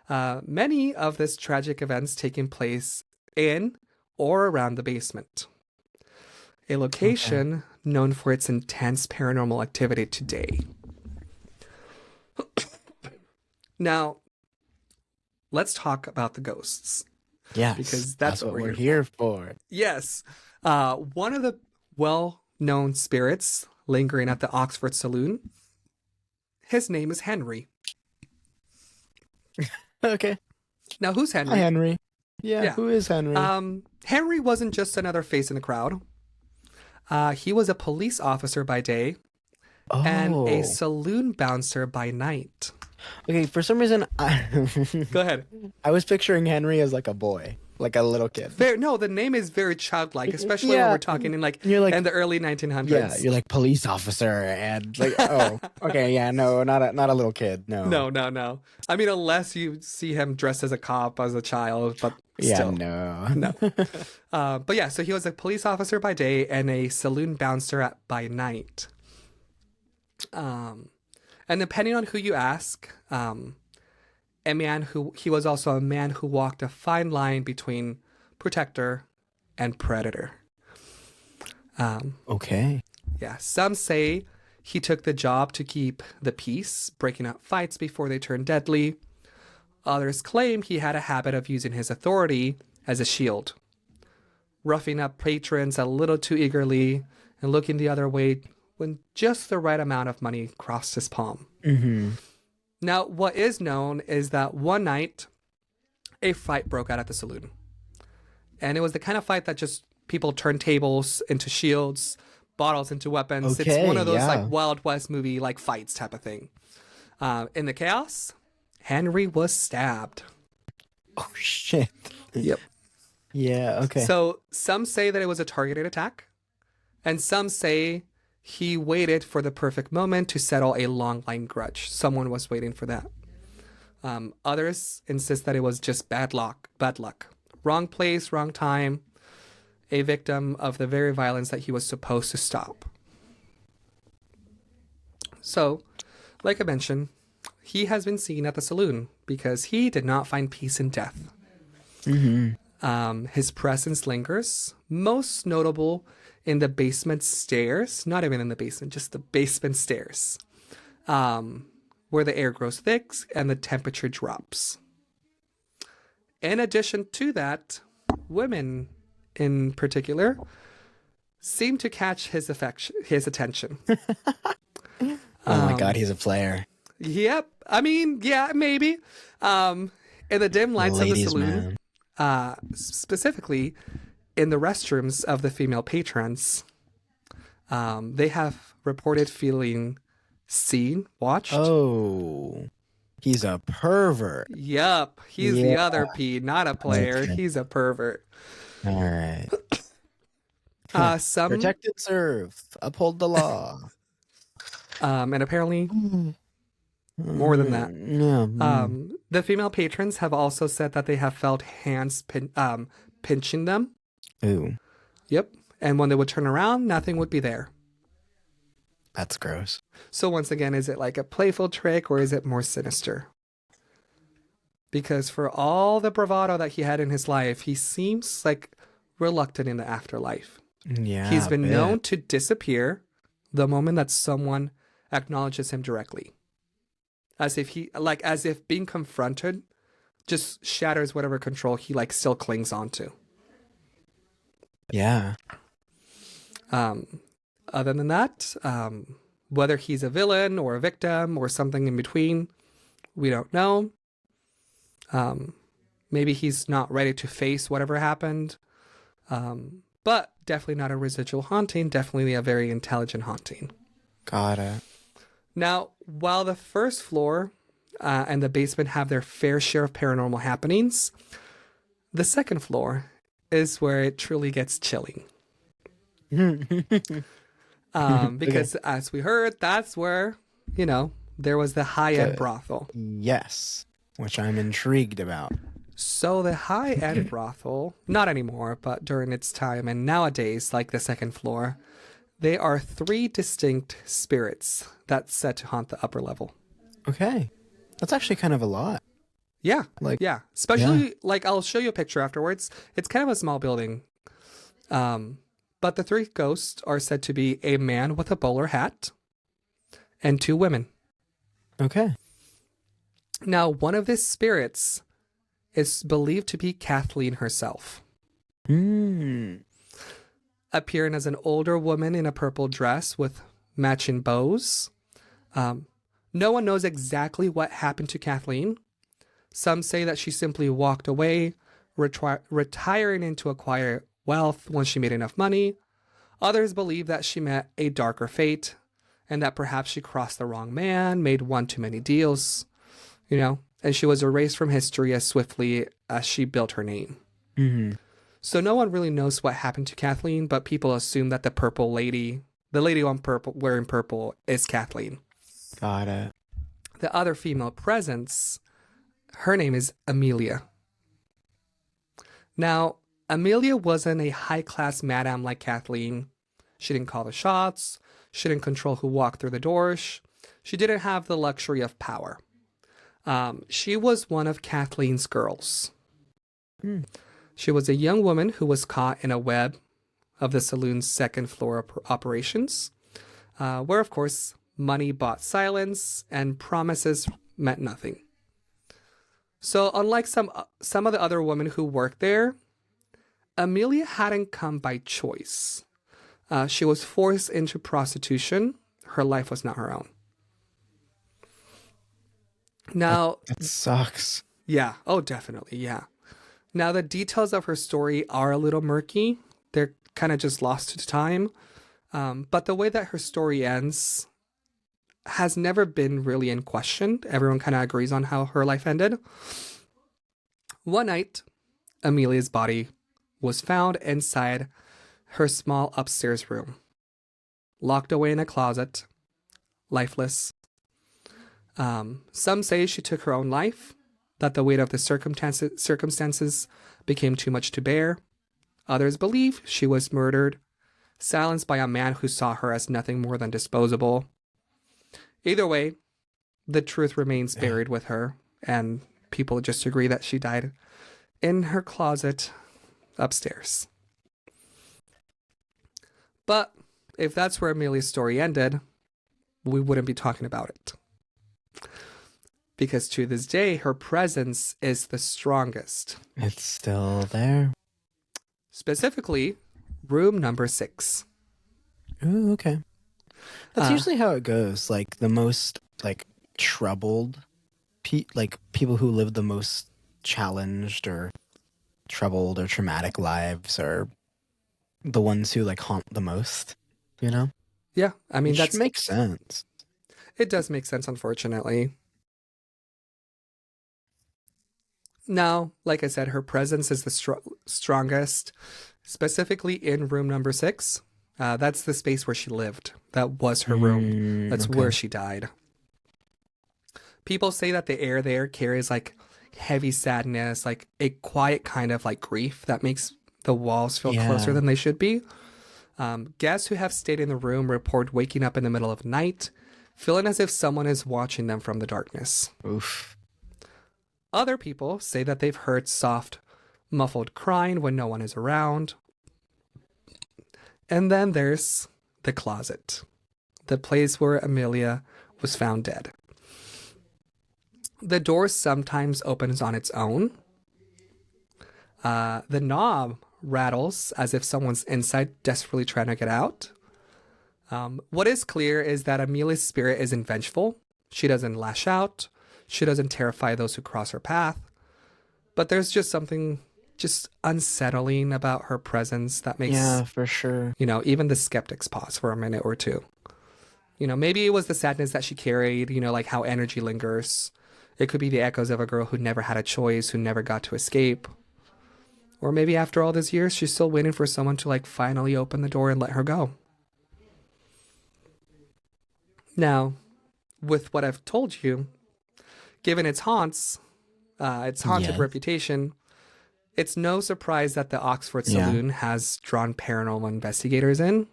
Many of these tragic events taking place in or around the basement, a location known for its intense paranormal activity today. Now, let's talk about the ghosts. Yes, Because that's what we're here for. Yes. One of the well-known spirits lingering at the Oxford Saloon, his name is Henry. Okay. Now, who's Henry? Hi, Henry. Yeah, who is Henry? Henry wasn't just another face in the crowd. He was a police officer by day and a saloon bouncer by night. Okay, for some reason, Go ahead. I was picturing Henry as like a boy, like a little kid. No, the name is very childlike, especially when we're talking in in the early 1900s. Yeah, you're like police officer and like, oh, okay, yeah, no, not a little kid, no. No. I mean, unless you see him dressed as a cop as a child, but still. No. But yeah, so he was a police officer by day and a saloon bouncer by night. And depending on who you ask, he was also a man who walked a fine line between protector and predator. Okay. Yeah, some say he took the job to keep the peace, breaking up fights before they turned deadly. Others claim he had a habit of using his authority as a shield, roughing up patrons a little too eagerly and looking the other way when just the right amount of money crossed his palm. Mm-hmm. Now, what is known is that one night, a fight broke out at the saloon. And it was the kind of fight that just people turned tables into shields, bottles into weapons. Okay, it's one of those like Wild West movie like fights type of thing. In the chaos, Henry was stabbed. Oh, shit. Yep. Yeah, okay. So some say that it was a targeted attack, and some say he waited for the perfect moment to settle a long-line grudge. Someone was waiting for that. Others insist that it was just bad luck. Wrong place, wrong time. A victim of the very violence that he was supposed to stop. So, like I mentioned, he has been seen at the saloon because he did not find peace in death. Mm-hmm. His presence lingers, most notable in the basement stairs, not even in the basement, just the basement stairs, where the air grows thick and the temperature drops. In addition to that, women in particular seem to catch his attention. Oh my God, he's a player. Yep. I mean, yeah, maybe. In the dim lights of the saloon, specifically in the restrooms of the female patrons, they have reported feeling seen, watched. Oh, he's a pervert. Yep. He's the other P, not a player. Okay. He's a pervert. All right. Some Protect and serve. Uphold the law. and apparently more than that. Yeah. The female patrons have also said that they have felt hands pinching them. Ooh, Yep. And when they would turn around, nothing would be there. that's gross. So once again, is it like a playful trick or is it more sinister? Because for all the bravado that he had in his life, he seems like reluctant in the afterlife. Yeah. He's been known to disappear the moment that someone acknowledges him directly. As if being confronted just shatters whatever control he still clings onto. Yeah. Other than that, whether he's a villain or a victim or something in between, we don't know. Maybe he's not ready to face whatever happened. But definitely not a residual haunting, definitely a very intelligent haunting. Got it. Now, while the first floor and the basement have their fair share of paranormal happenings, The second floor is where it truly gets chilling. Okay. Because as we heard, that's where, there was the high-end The brothel. yes, which I'm intrigued about. So the high-end brothel, not anymore, but during its time and nowadays, like the second floor, they are three distinct spirits that's said to haunt the upper level. Okay. That's actually kind of a lot. Yeah, Like, yeah. yeah. Especially, like, I'll show you a picture afterwards. It's kind of a small building. But the three ghosts are said to be a man with a bowler hat and two women. Okay. Now, one of these spirits is believed to be Kathleen herself, Hmm. appearing as an older woman in a purple dress with matching bows. No one knows exactly what happened to Kathleen. Some say that she simply walked away, retiring into acquire wealth once she made enough money. Others believe that she met a darker fate and that perhaps she crossed the wrong man, made one too many deals, and she was erased from history as swiftly as she built her name. Hmm. So no one really knows what happened to Kathleen, but people assume that the lady on purple wearing purple is Kathleen. Got it. The other female presence, her name is Amelia. Now, Amelia wasn't a high-class madam like Kathleen. She didn't call the shots. She didn't control who walked through the doors. She didn't have the luxury of power. She was one of Kathleen's girls. Hmm. She was a young woman who was caught in a web of the saloon's second floor operations, where, of course, money bought silence and promises meant nothing. So, unlike some of the other women who worked there, Amelia hadn't come by choice. She was forced into prostitution. Her life was not her own. Now, That sucks. yeah, oh, definitely, yeah. Now, the details of her story are a little murky. They're kind of just lost to time. But the way that her story ends has never been really in question. Everyone kind of agrees on how her life ended. One night, Amelia's body was found inside her small upstairs room, locked away in a closet, lifeless. Some say she took her own life, that the weight of the circumstances became too much to bear. Others believe she was murdered, silenced by a man who saw her as nothing more than disposable. Either way, the truth remains buried with her, and people just agree that she died in her closet upstairs. But if that's where Amelia's story ended, we wouldn't be talking about it. Because to this day, her presence is the strongest. It's still there. Specifically, room number 6. Ooh, okay. That's Uh, usually how it goes. Like the most like troubled, people who live the most challenged or troubled or traumatic lives are the ones who like haunt the most. You know, yeah, I mean, which makes sense. it does make sense, unfortunately. Now, like I said, her presence is the strongest, specifically in room number 6. That's the space where she lived. That was her room. That's Okay. where she died. People say that the air there carries like heavy sadness, like a quiet kind of like grief that makes the walls feel closer Yeah. than they should be. Guests who have stayed in the room report waking up in the middle of the night, feeling as if someone is watching them from the darkness. Oof. Other people say that they've heard soft, muffled crying when no one is around. And then there's the closet, the place where Amelia was found dead. The door sometimes opens on its own. The knob rattles as if someone's inside desperately trying to get out. What is clear is that Amelia's spirit isn't vengeful. She doesn't lash out. She doesn't terrify those who cross her path. But there's just something just unsettling about her presence that makes, Yeah, for sure. even the skeptics pause for a minute or two. Maybe it was the sadness that she carried, like how energy lingers. It could be the echoes of a girl who never had a choice, who never got to escape. Or maybe after all these years, she's still waiting for someone to like finally open the door and let her go. Now, with what I've told you, given its haunted Yes. reputation, it's no surprise that the Oxford Yeah. Saloon has drawn paranormal investigators in.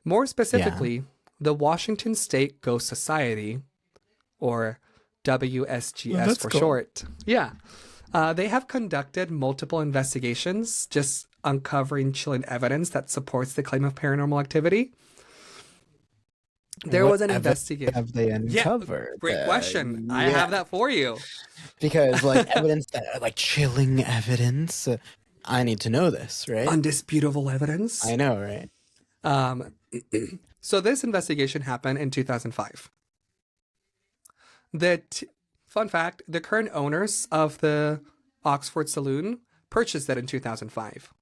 More specifically, the Washington State Ghost Society, or WSGS That's for cool. short. Yeah. They have conducted multiple investigations, just uncovering chilling evidence that supports the claim of paranormal activity. There What was an evidence investigation. have they Yeah, uncovered? great question. I Yeah, have that for you. because like evidence that like chilling evidence. I need to know this, right? Undisputable evidence. I know, right? Um, so this investigation happened in 2005. Fun fact, the current owners of the Oxford Saloon purchased it in 2005.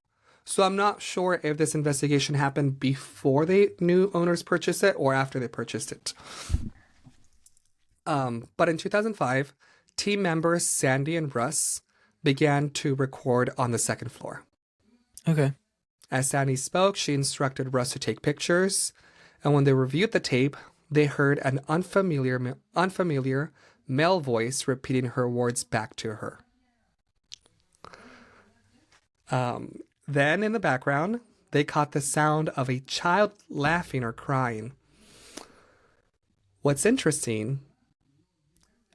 So I'm not sure if this investigation happened before the new owners purchased it or after they purchased it. But in 2005, team members Sandy and Russ began to record on the second floor. Okay. As Sandy spoke, she instructed Russ to take pictures, and when they reviewed the tape, they heard an unfamiliar male voice repeating her words back to her. Then, in the background, they caught the sound of a child laughing or crying. What's interesting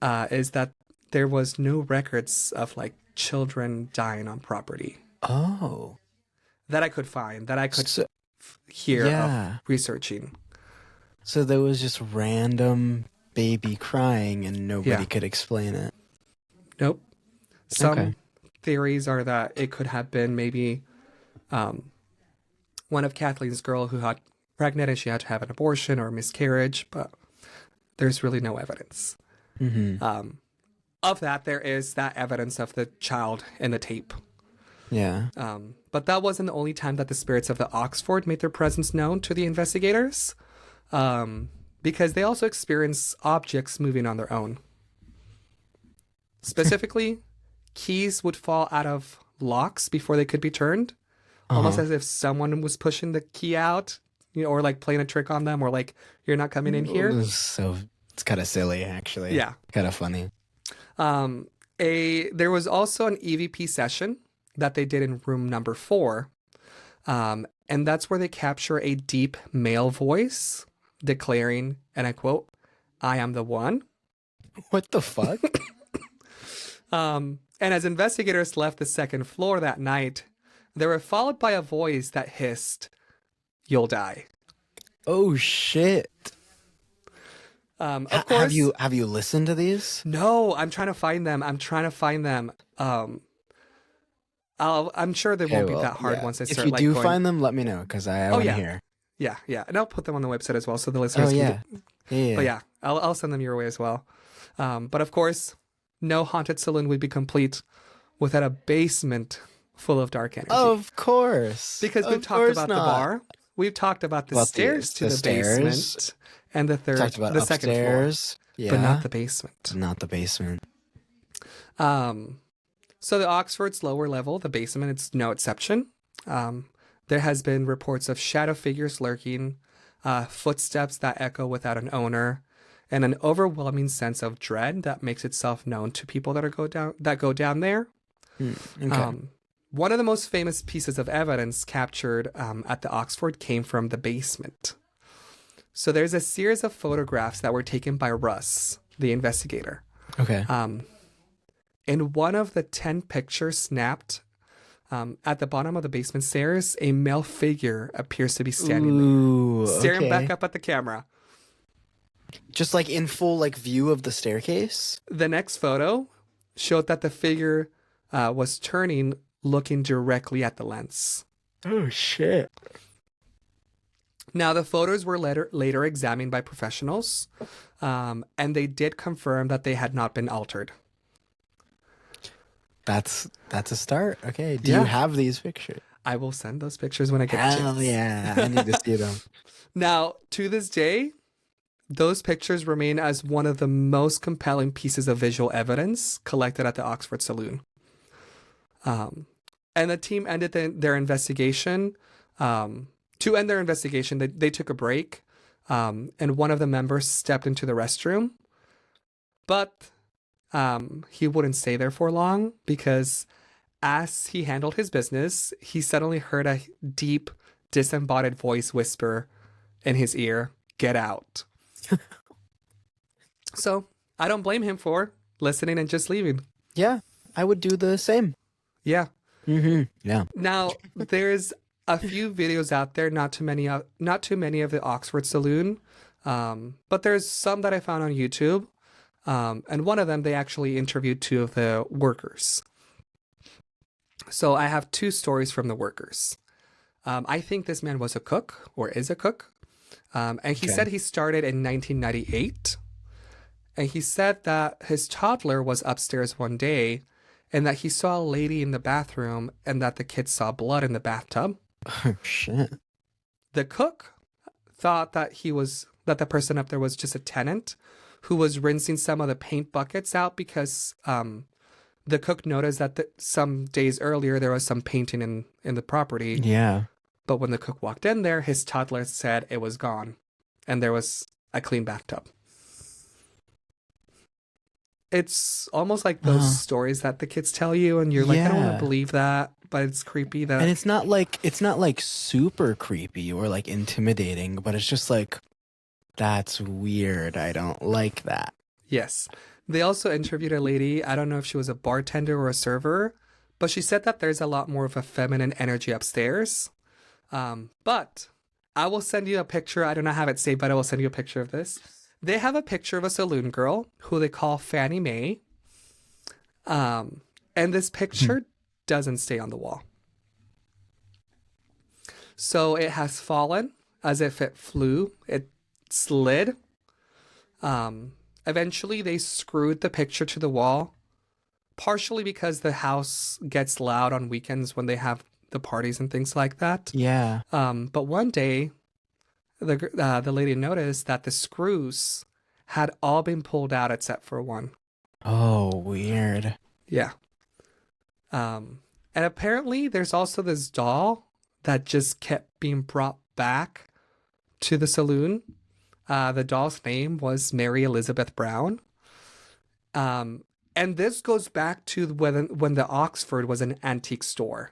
is that there was no records of like children dying on property Oh. that I could find, that I could So, hear yeah. of researching. So there was just random baby crying and nobody Yeah. could explain it. Nope. Some Okay. theories are that it could have been maybe one of Kathleen's girl who got pregnant and she had to have an abortion or a miscarriage, but there's really no evidence. Mm-hmm. Of that, there is that evidence of the child in the tape. Yeah. But that wasn't the only time that the spirits of the Oxford made their presence known to the investigators, because they also experience objects moving on their own. Specifically, keys would fall out of locks before they could be turned, almost as if someone was pushing the key out, or like playing a trick on them, or like, you're not coming in here. So it's kind of silly, actually. Yeah. Kind of funny. There was also an EVP session that they did in room number 4. And that's where they capture a deep male voice declaring, and I quote, "I am the one." What the fuck? And as investigators left the second floor that night, they were followed by a voice that hissed, "You'll die." Oh shit. Of course. Have you listened to these? No, I'm trying to find them. I'm sure they won't be that hard once I start. If you do find them, let me know because I want to hear. Yeah, and I'll put them on the website as well, so the listeners Oh can yeah. Yeah. But yeah, I'll send them your way as well. But of course, no haunted saloon would be complete without a basement full of dark energy. Of course. Because we've talked about the bar, we've talked about the stairs to the basement, and the Talked about second floor, upstairs. Yeah. but not the basement. Not the basement. So the Oxford's lower level, the basement, it's no exception. There has been reports of shadow figures lurking, footsteps that echo without an owner, and an overwhelming sense of dread that makes itself known to people that go down there. Okay. One of the most famous pieces of evidence captured at the Oxford came from the basement. So there's a series of photographs that were taken by Russ, the investigator. Okay. In one of the 10 pictures snapped at the bottom of the basement stairs, a male figure appears to be standing there, staring back up at the camera. Just like in full like view of the staircase? The next photo showed that the figure was turning, looking directly at the lens. Oh shit. Now, the photos were later examined by professionals, and they did confirm that they had not been altered. That's a start. Okay. Do you have these pictures? I will send those pictures when I get a chance. Hell yeah. I need to see them. Now, to this day, those pictures remain as one of the most compelling pieces of visual evidence collected at the Oxford Saloon. And the team ended their investigation. To end their investigation, they took a break, and one of the members stepped into the restroom, but he wouldn't stay there for long because as he handled his business, he suddenly heard a deep, disembodied voice whisper in his ear, "Get out." So I don't blame him for listening and just leaving. Yeah, I would do the same. Yeah. Yeah. Now there's a few videos out there, not too many of the Oxford Saloon, but there's some that I found on YouTube, and one of them they actually interviewed two of the workers. So I have two stories from the workers. I think this man was a cook or is a cook, and he said he started in 1998, and he said that his toddler was upstairs one day, and that he saw a lady in the bathroom, and that the kids saw blood in the bathtub. Oh, shit. The cook thought that the person up there was just a tenant who was rinsing some of the paint buckets out because the cook noticed that some days earlier there was some painting in the property. Yeah. But when the cook walked in there, his toddler said it was gone and there was a clean bathtub. It's almost like those stories that the kids tell you and you're like, I don't want to believe that, but it's creepy that. And it's not like super creepy or like intimidating, but it's just like, that's weird. I don't like that. Yes. They also interviewed a lady. I don't know if she was a bartender or a server, but she said that there's a lot more of a feminine energy upstairs. But I will send you a picture. I do not have it saved, but I will send you a picture of this. They have a picture of a saloon girl who they call Fannie Mae. And this picture doesn't stay on the wall. So it has fallen as if it flew. It slid. Eventually they screwed the picture to the wall, partially because the house gets loud on weekends when they have the parties and things like that. Yeah. But one day the lady noticed that the screws had all been pulled out except for one. Oh, weird. Yeah. And apparently there's also this doll that just kept being brought back to the saloon. The doll's name was Mary Elizabeth Brown. And this goes back to when the Oxford was an antique store.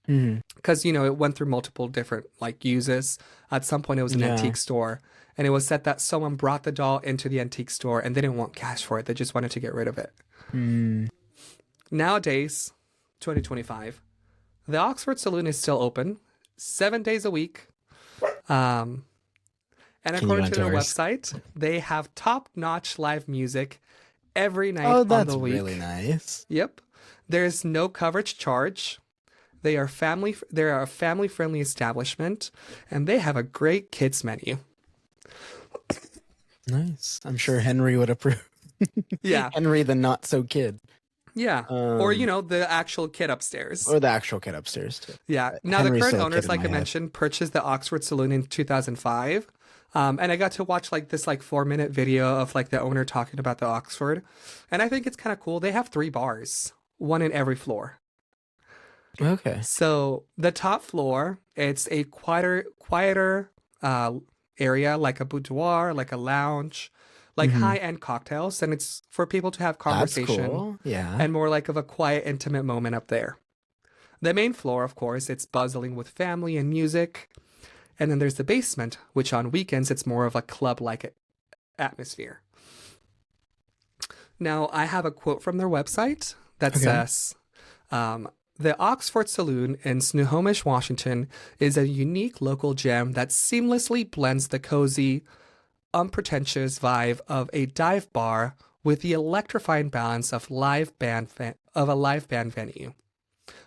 Because, it went through multiple different uses. At some point it was an antique store. And it was said that someone brought the doll into the antique store and they didn't want cash for it. They just wanted to get rid of it. Nowadays, 2025, the Oxford Saloon is still open 7 days a week. And according to their website, they have top-notch live music every night on the week. Oh, that's really nice. Yep. There's no coverage charge. They are a family-friendly establishment, and they have a great kids menu. Nice. I'm sure Henry would approve. Yeah. Henry, the not-so-kid. Yeah. Or, the actual kid upstairs. Or the actual kid upstairs, too. Yeah. Now, Henry's the current still a owners, kid in like I my head. mentioned, purchased the Oxford Saloon in 2005. And I got to watch this 4-minute video of the owner talking about the Oxford. And I think it's kind of cool. They have 3 bars, one in every floor. Okay. So the top floor, it's a quieter area, like a boudoir, like a lounge, high-end cocktails. And it's for people to have conversation. That's cool. Yeah. And more of a quiet, intimate moment up there. The main floor, of course, it's bustling with family and music. And then there's the basement, which on weekends, it's more of a club-like atmosphere. Now, I have a quote from their website that says, the Oxford Saloon in Snohomish, Washington is a unique local gem that seamlessly blends the cozy, unpretentious vibe of a dive bar with the electrifying balance of a live band venue.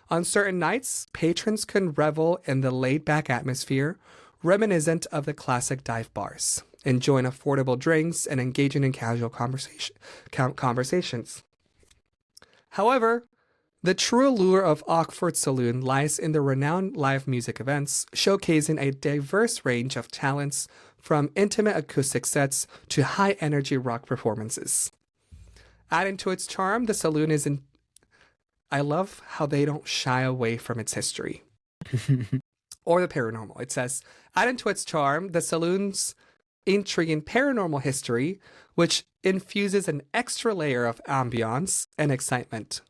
On certain nights, patrons can revel in the laid-back atmosphere, reminiscent of the classic dive bars, enjoying affordable drinks and engaging in casual conversations. However, the true allure of Oxford Saloon lies in the renowned live music events, showcasing a diverse range of talents from intimate acoustic sets to high-energy rock performances. Adding to its charm, the saloon is I love how they don't shy away from its history or the paranormal. It says, add into its charm the saloon's intriguing paranormal history, which infuses an extra layer of ambiance and excitement.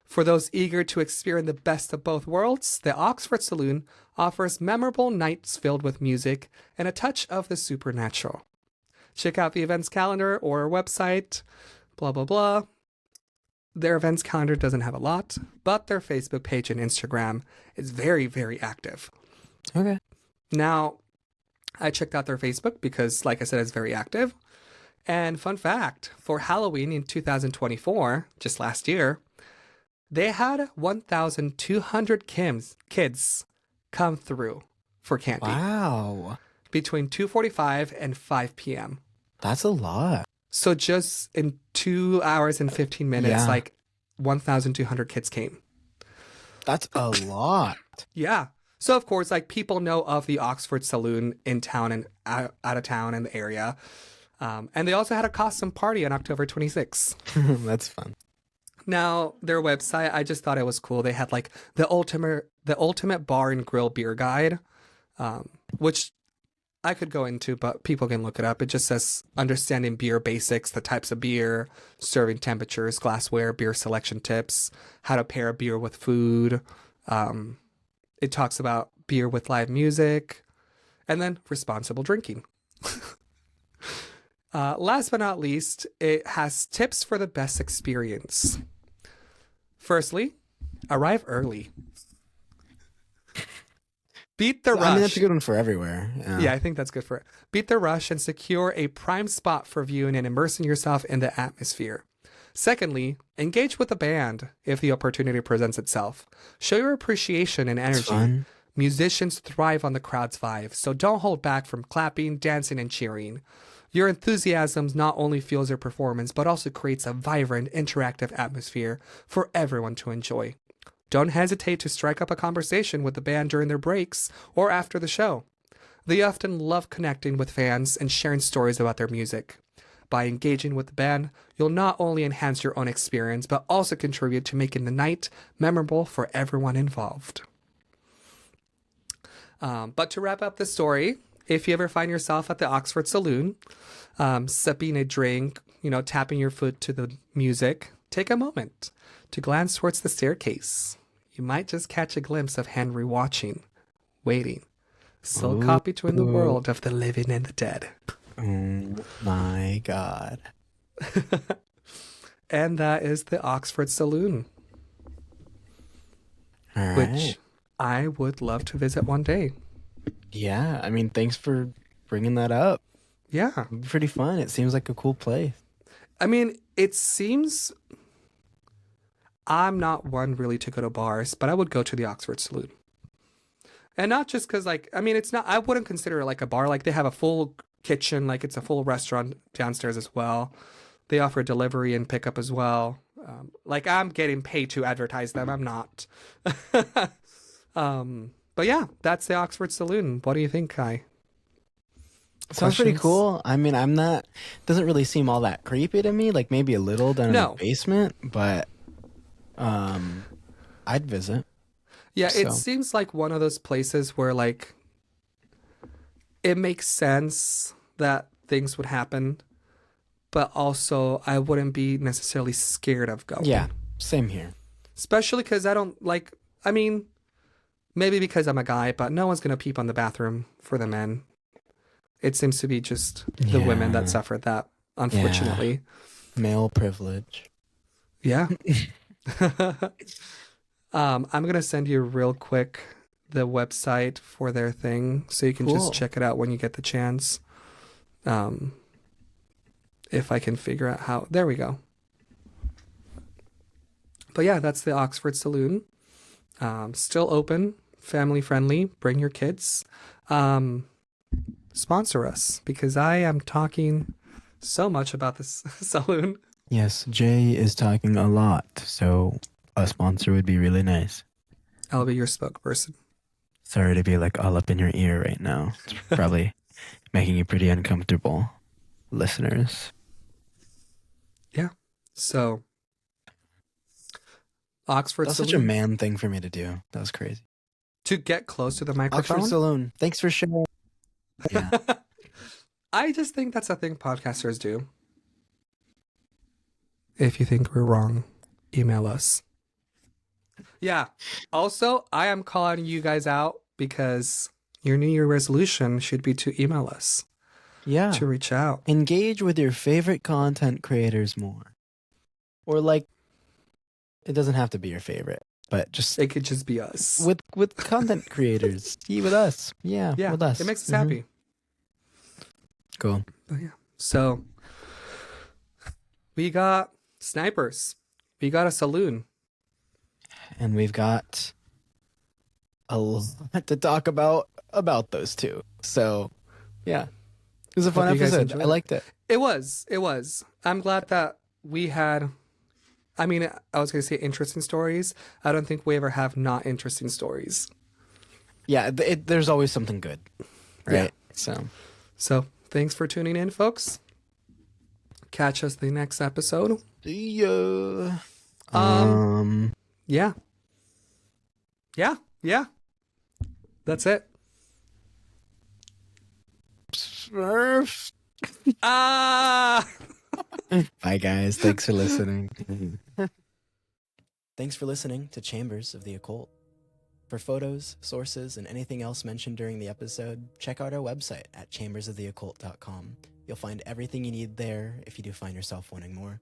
For those eager to experience the best of both worlds, the Oxford Saloon offers memorable nights filled with music and a touch of the supernatural. Check out the events calendar or website, blah, blah, blah. Their events calendar doesn't have a lot, but their Facebook page and Instagram is very, very active. Okay. Now, I checked out their Facebook because, like I said, it's very active. And fun fact, for Halloween in 2024, just last year, they had 1,200 kids come through for candy. Wow. Between 2:45 and 5 p.m. That's a lot. So just in 2 hours and 15 minutes, like 1,200 kids came. That's a lot. Yeah. So of course, like people know of the Oxford Saloon in town and out of town in the area. And they also had a costume party on October 26th. That's fun. Now, their website, I just thought it was cool. They had like the ultimate bar and grill beer guide, which I could go into, but people can look it up. It just says understanding beer basics, the types of beer, serving temperatures, glassware, beer selection tips, how to pair beer with food. It talks about beer with live music, and then responsible drinking. Last but not least, it has tips for the best experience. Firstly, arrive early. Beat the rush. I mean, that's a good one for everywhere. Yeah, I think that's good for it. Beat the rush and secure a prime spot for viewing and immersing yourself in the atmosphere. Secondly, engage with the band if the opportunity presents itself. Show your appreciation and energy. Musicians thrive on the crowd's vibe, so don't hold back from clapping, dancing, and cheering. Your enthusiasm not only fuels your performance, but also creates a vibrant, interactive atmosphere for everyone to enjoy. Don't hesitate to strike up a conversation with the band during their breaks or after the show. They often love connecting with fans and sharing stories about their music. By engaging with the band, you'll not only enhance your own experience, but also contribute to making the night memorable for everyone involved. But to wrap up the story, if you ever find yourself at the Oxford Saloon, sipping a drink, tapping your foot to the music, take a moment to glance towards the staircase. You might just catch a glimpse of Henry watching, waiting, still caught between the world of the living and the dead. Oh my God. And that is the Oxford Saloon. All right. Which I would love to visit one day. Yeah, I mean, thanks for bringing that up. Yeah. It'd be pretty fun. It seems like a cool place. I mean, it seems... I'm not one really to go to bars, but I would go to the Oxford Saloon. And not just because, it's not... I wouldn't consider it like a bar. Like, they have a full kitchen. Like, it's a full restaurant downstairs as well. They offer delivery and pickup as well. I'm getting paid to advertise them. I'm not. But yeah, that's the Oxford Saloon. What do you think, Kai? Sounds pretty cool. I mean, doesn't really seem all that creepy to me. Like maybe a little down in the basement, but I'd visit. Yeah, it seems like one of those places where it makes sense that things would happen, but also I wouldn't be necessarily scared of going. Yeah, same here. Especially because I don't maybe because I'm a guy, but no one's going to peep on the bathroom for the men. It seems to be just the women that suffered that, unfortunately. Yeah. Male privilege. Yeah. I'm going to send you real quick the website for their thing so you can just check it out when you get the chance. If I can figure out how. There we go. But yeah, that's the Oxford Saloon. Still open, family friendly. Bring your kids. Sponsor us because I am talking so much about this saloon. Yes, Jay is talking a lot, so a sponsor would be really nice. I'll be your spokesperson. Sorry to be all up in your ear right now. It's probably making you pretty uncomfortable, listeners. Yeah. So, Oxford That's such a Saloon. man thing for me to do. That was crazy. To get close to the Oxford microphone. Saloon. Thanks for sharing. Yeah. I just think that's a thing podcasters do. If you think we're wrong, email us. Yeah. Also, I am calling you guys out because your New Year resolution should be to email us, Yeah. to reach out. Engage with your favorite content creators more. Or like, it doesn't have to be your favorite, but just It could just be us. with content creators. See, with us. Yeah, Yeah, with us. it makes us happy. Cool. But yeah. So we got snipers. We got a saloon. And we've got a lot to talk about those two. So, yeah. It was a fun Hope you guys episode. enjoyed I liked it. It was. I'm glad that we had, I mean, I was going to say interesting stories. I don't think we ever have not interesting stories. Yeah, there's always something good. Right? Yeah. So, thanks for tuning in, folks. Catch us the next episode. See ya. Yeah. That's it. Smurf. Ah! Bye, guys. Thanks for listening. Thanks for listening to Chambers of the Occult. For photos, sources, and anything else mentioned during the episode, check out our website at chambersoftheoccult.com. You'll find everything you need there if you do find yourself wanting more.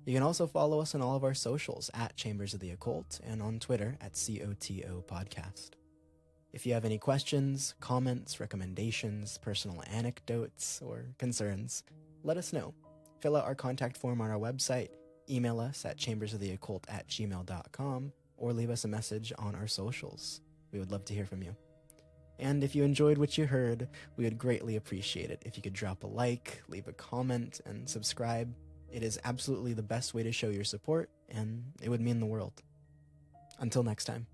You can also follow us on all of our socials at Chambers of the Occult and on Twitter at COTO Podcast. If you have any questions, comments, recommendations, personal anecdotes, or concerns, let us know. Fill out our contact form on our website, email us at chambersoftheoccult@gmail.com, or leave us a message on our socials. We would love to hear from you. And if you enjoyed what you heard, we would greatly appreciate it if you could drop a like, leave a comment, and subscribe. It is absolutely the best way to show your support, and it would mean the world. Until next time.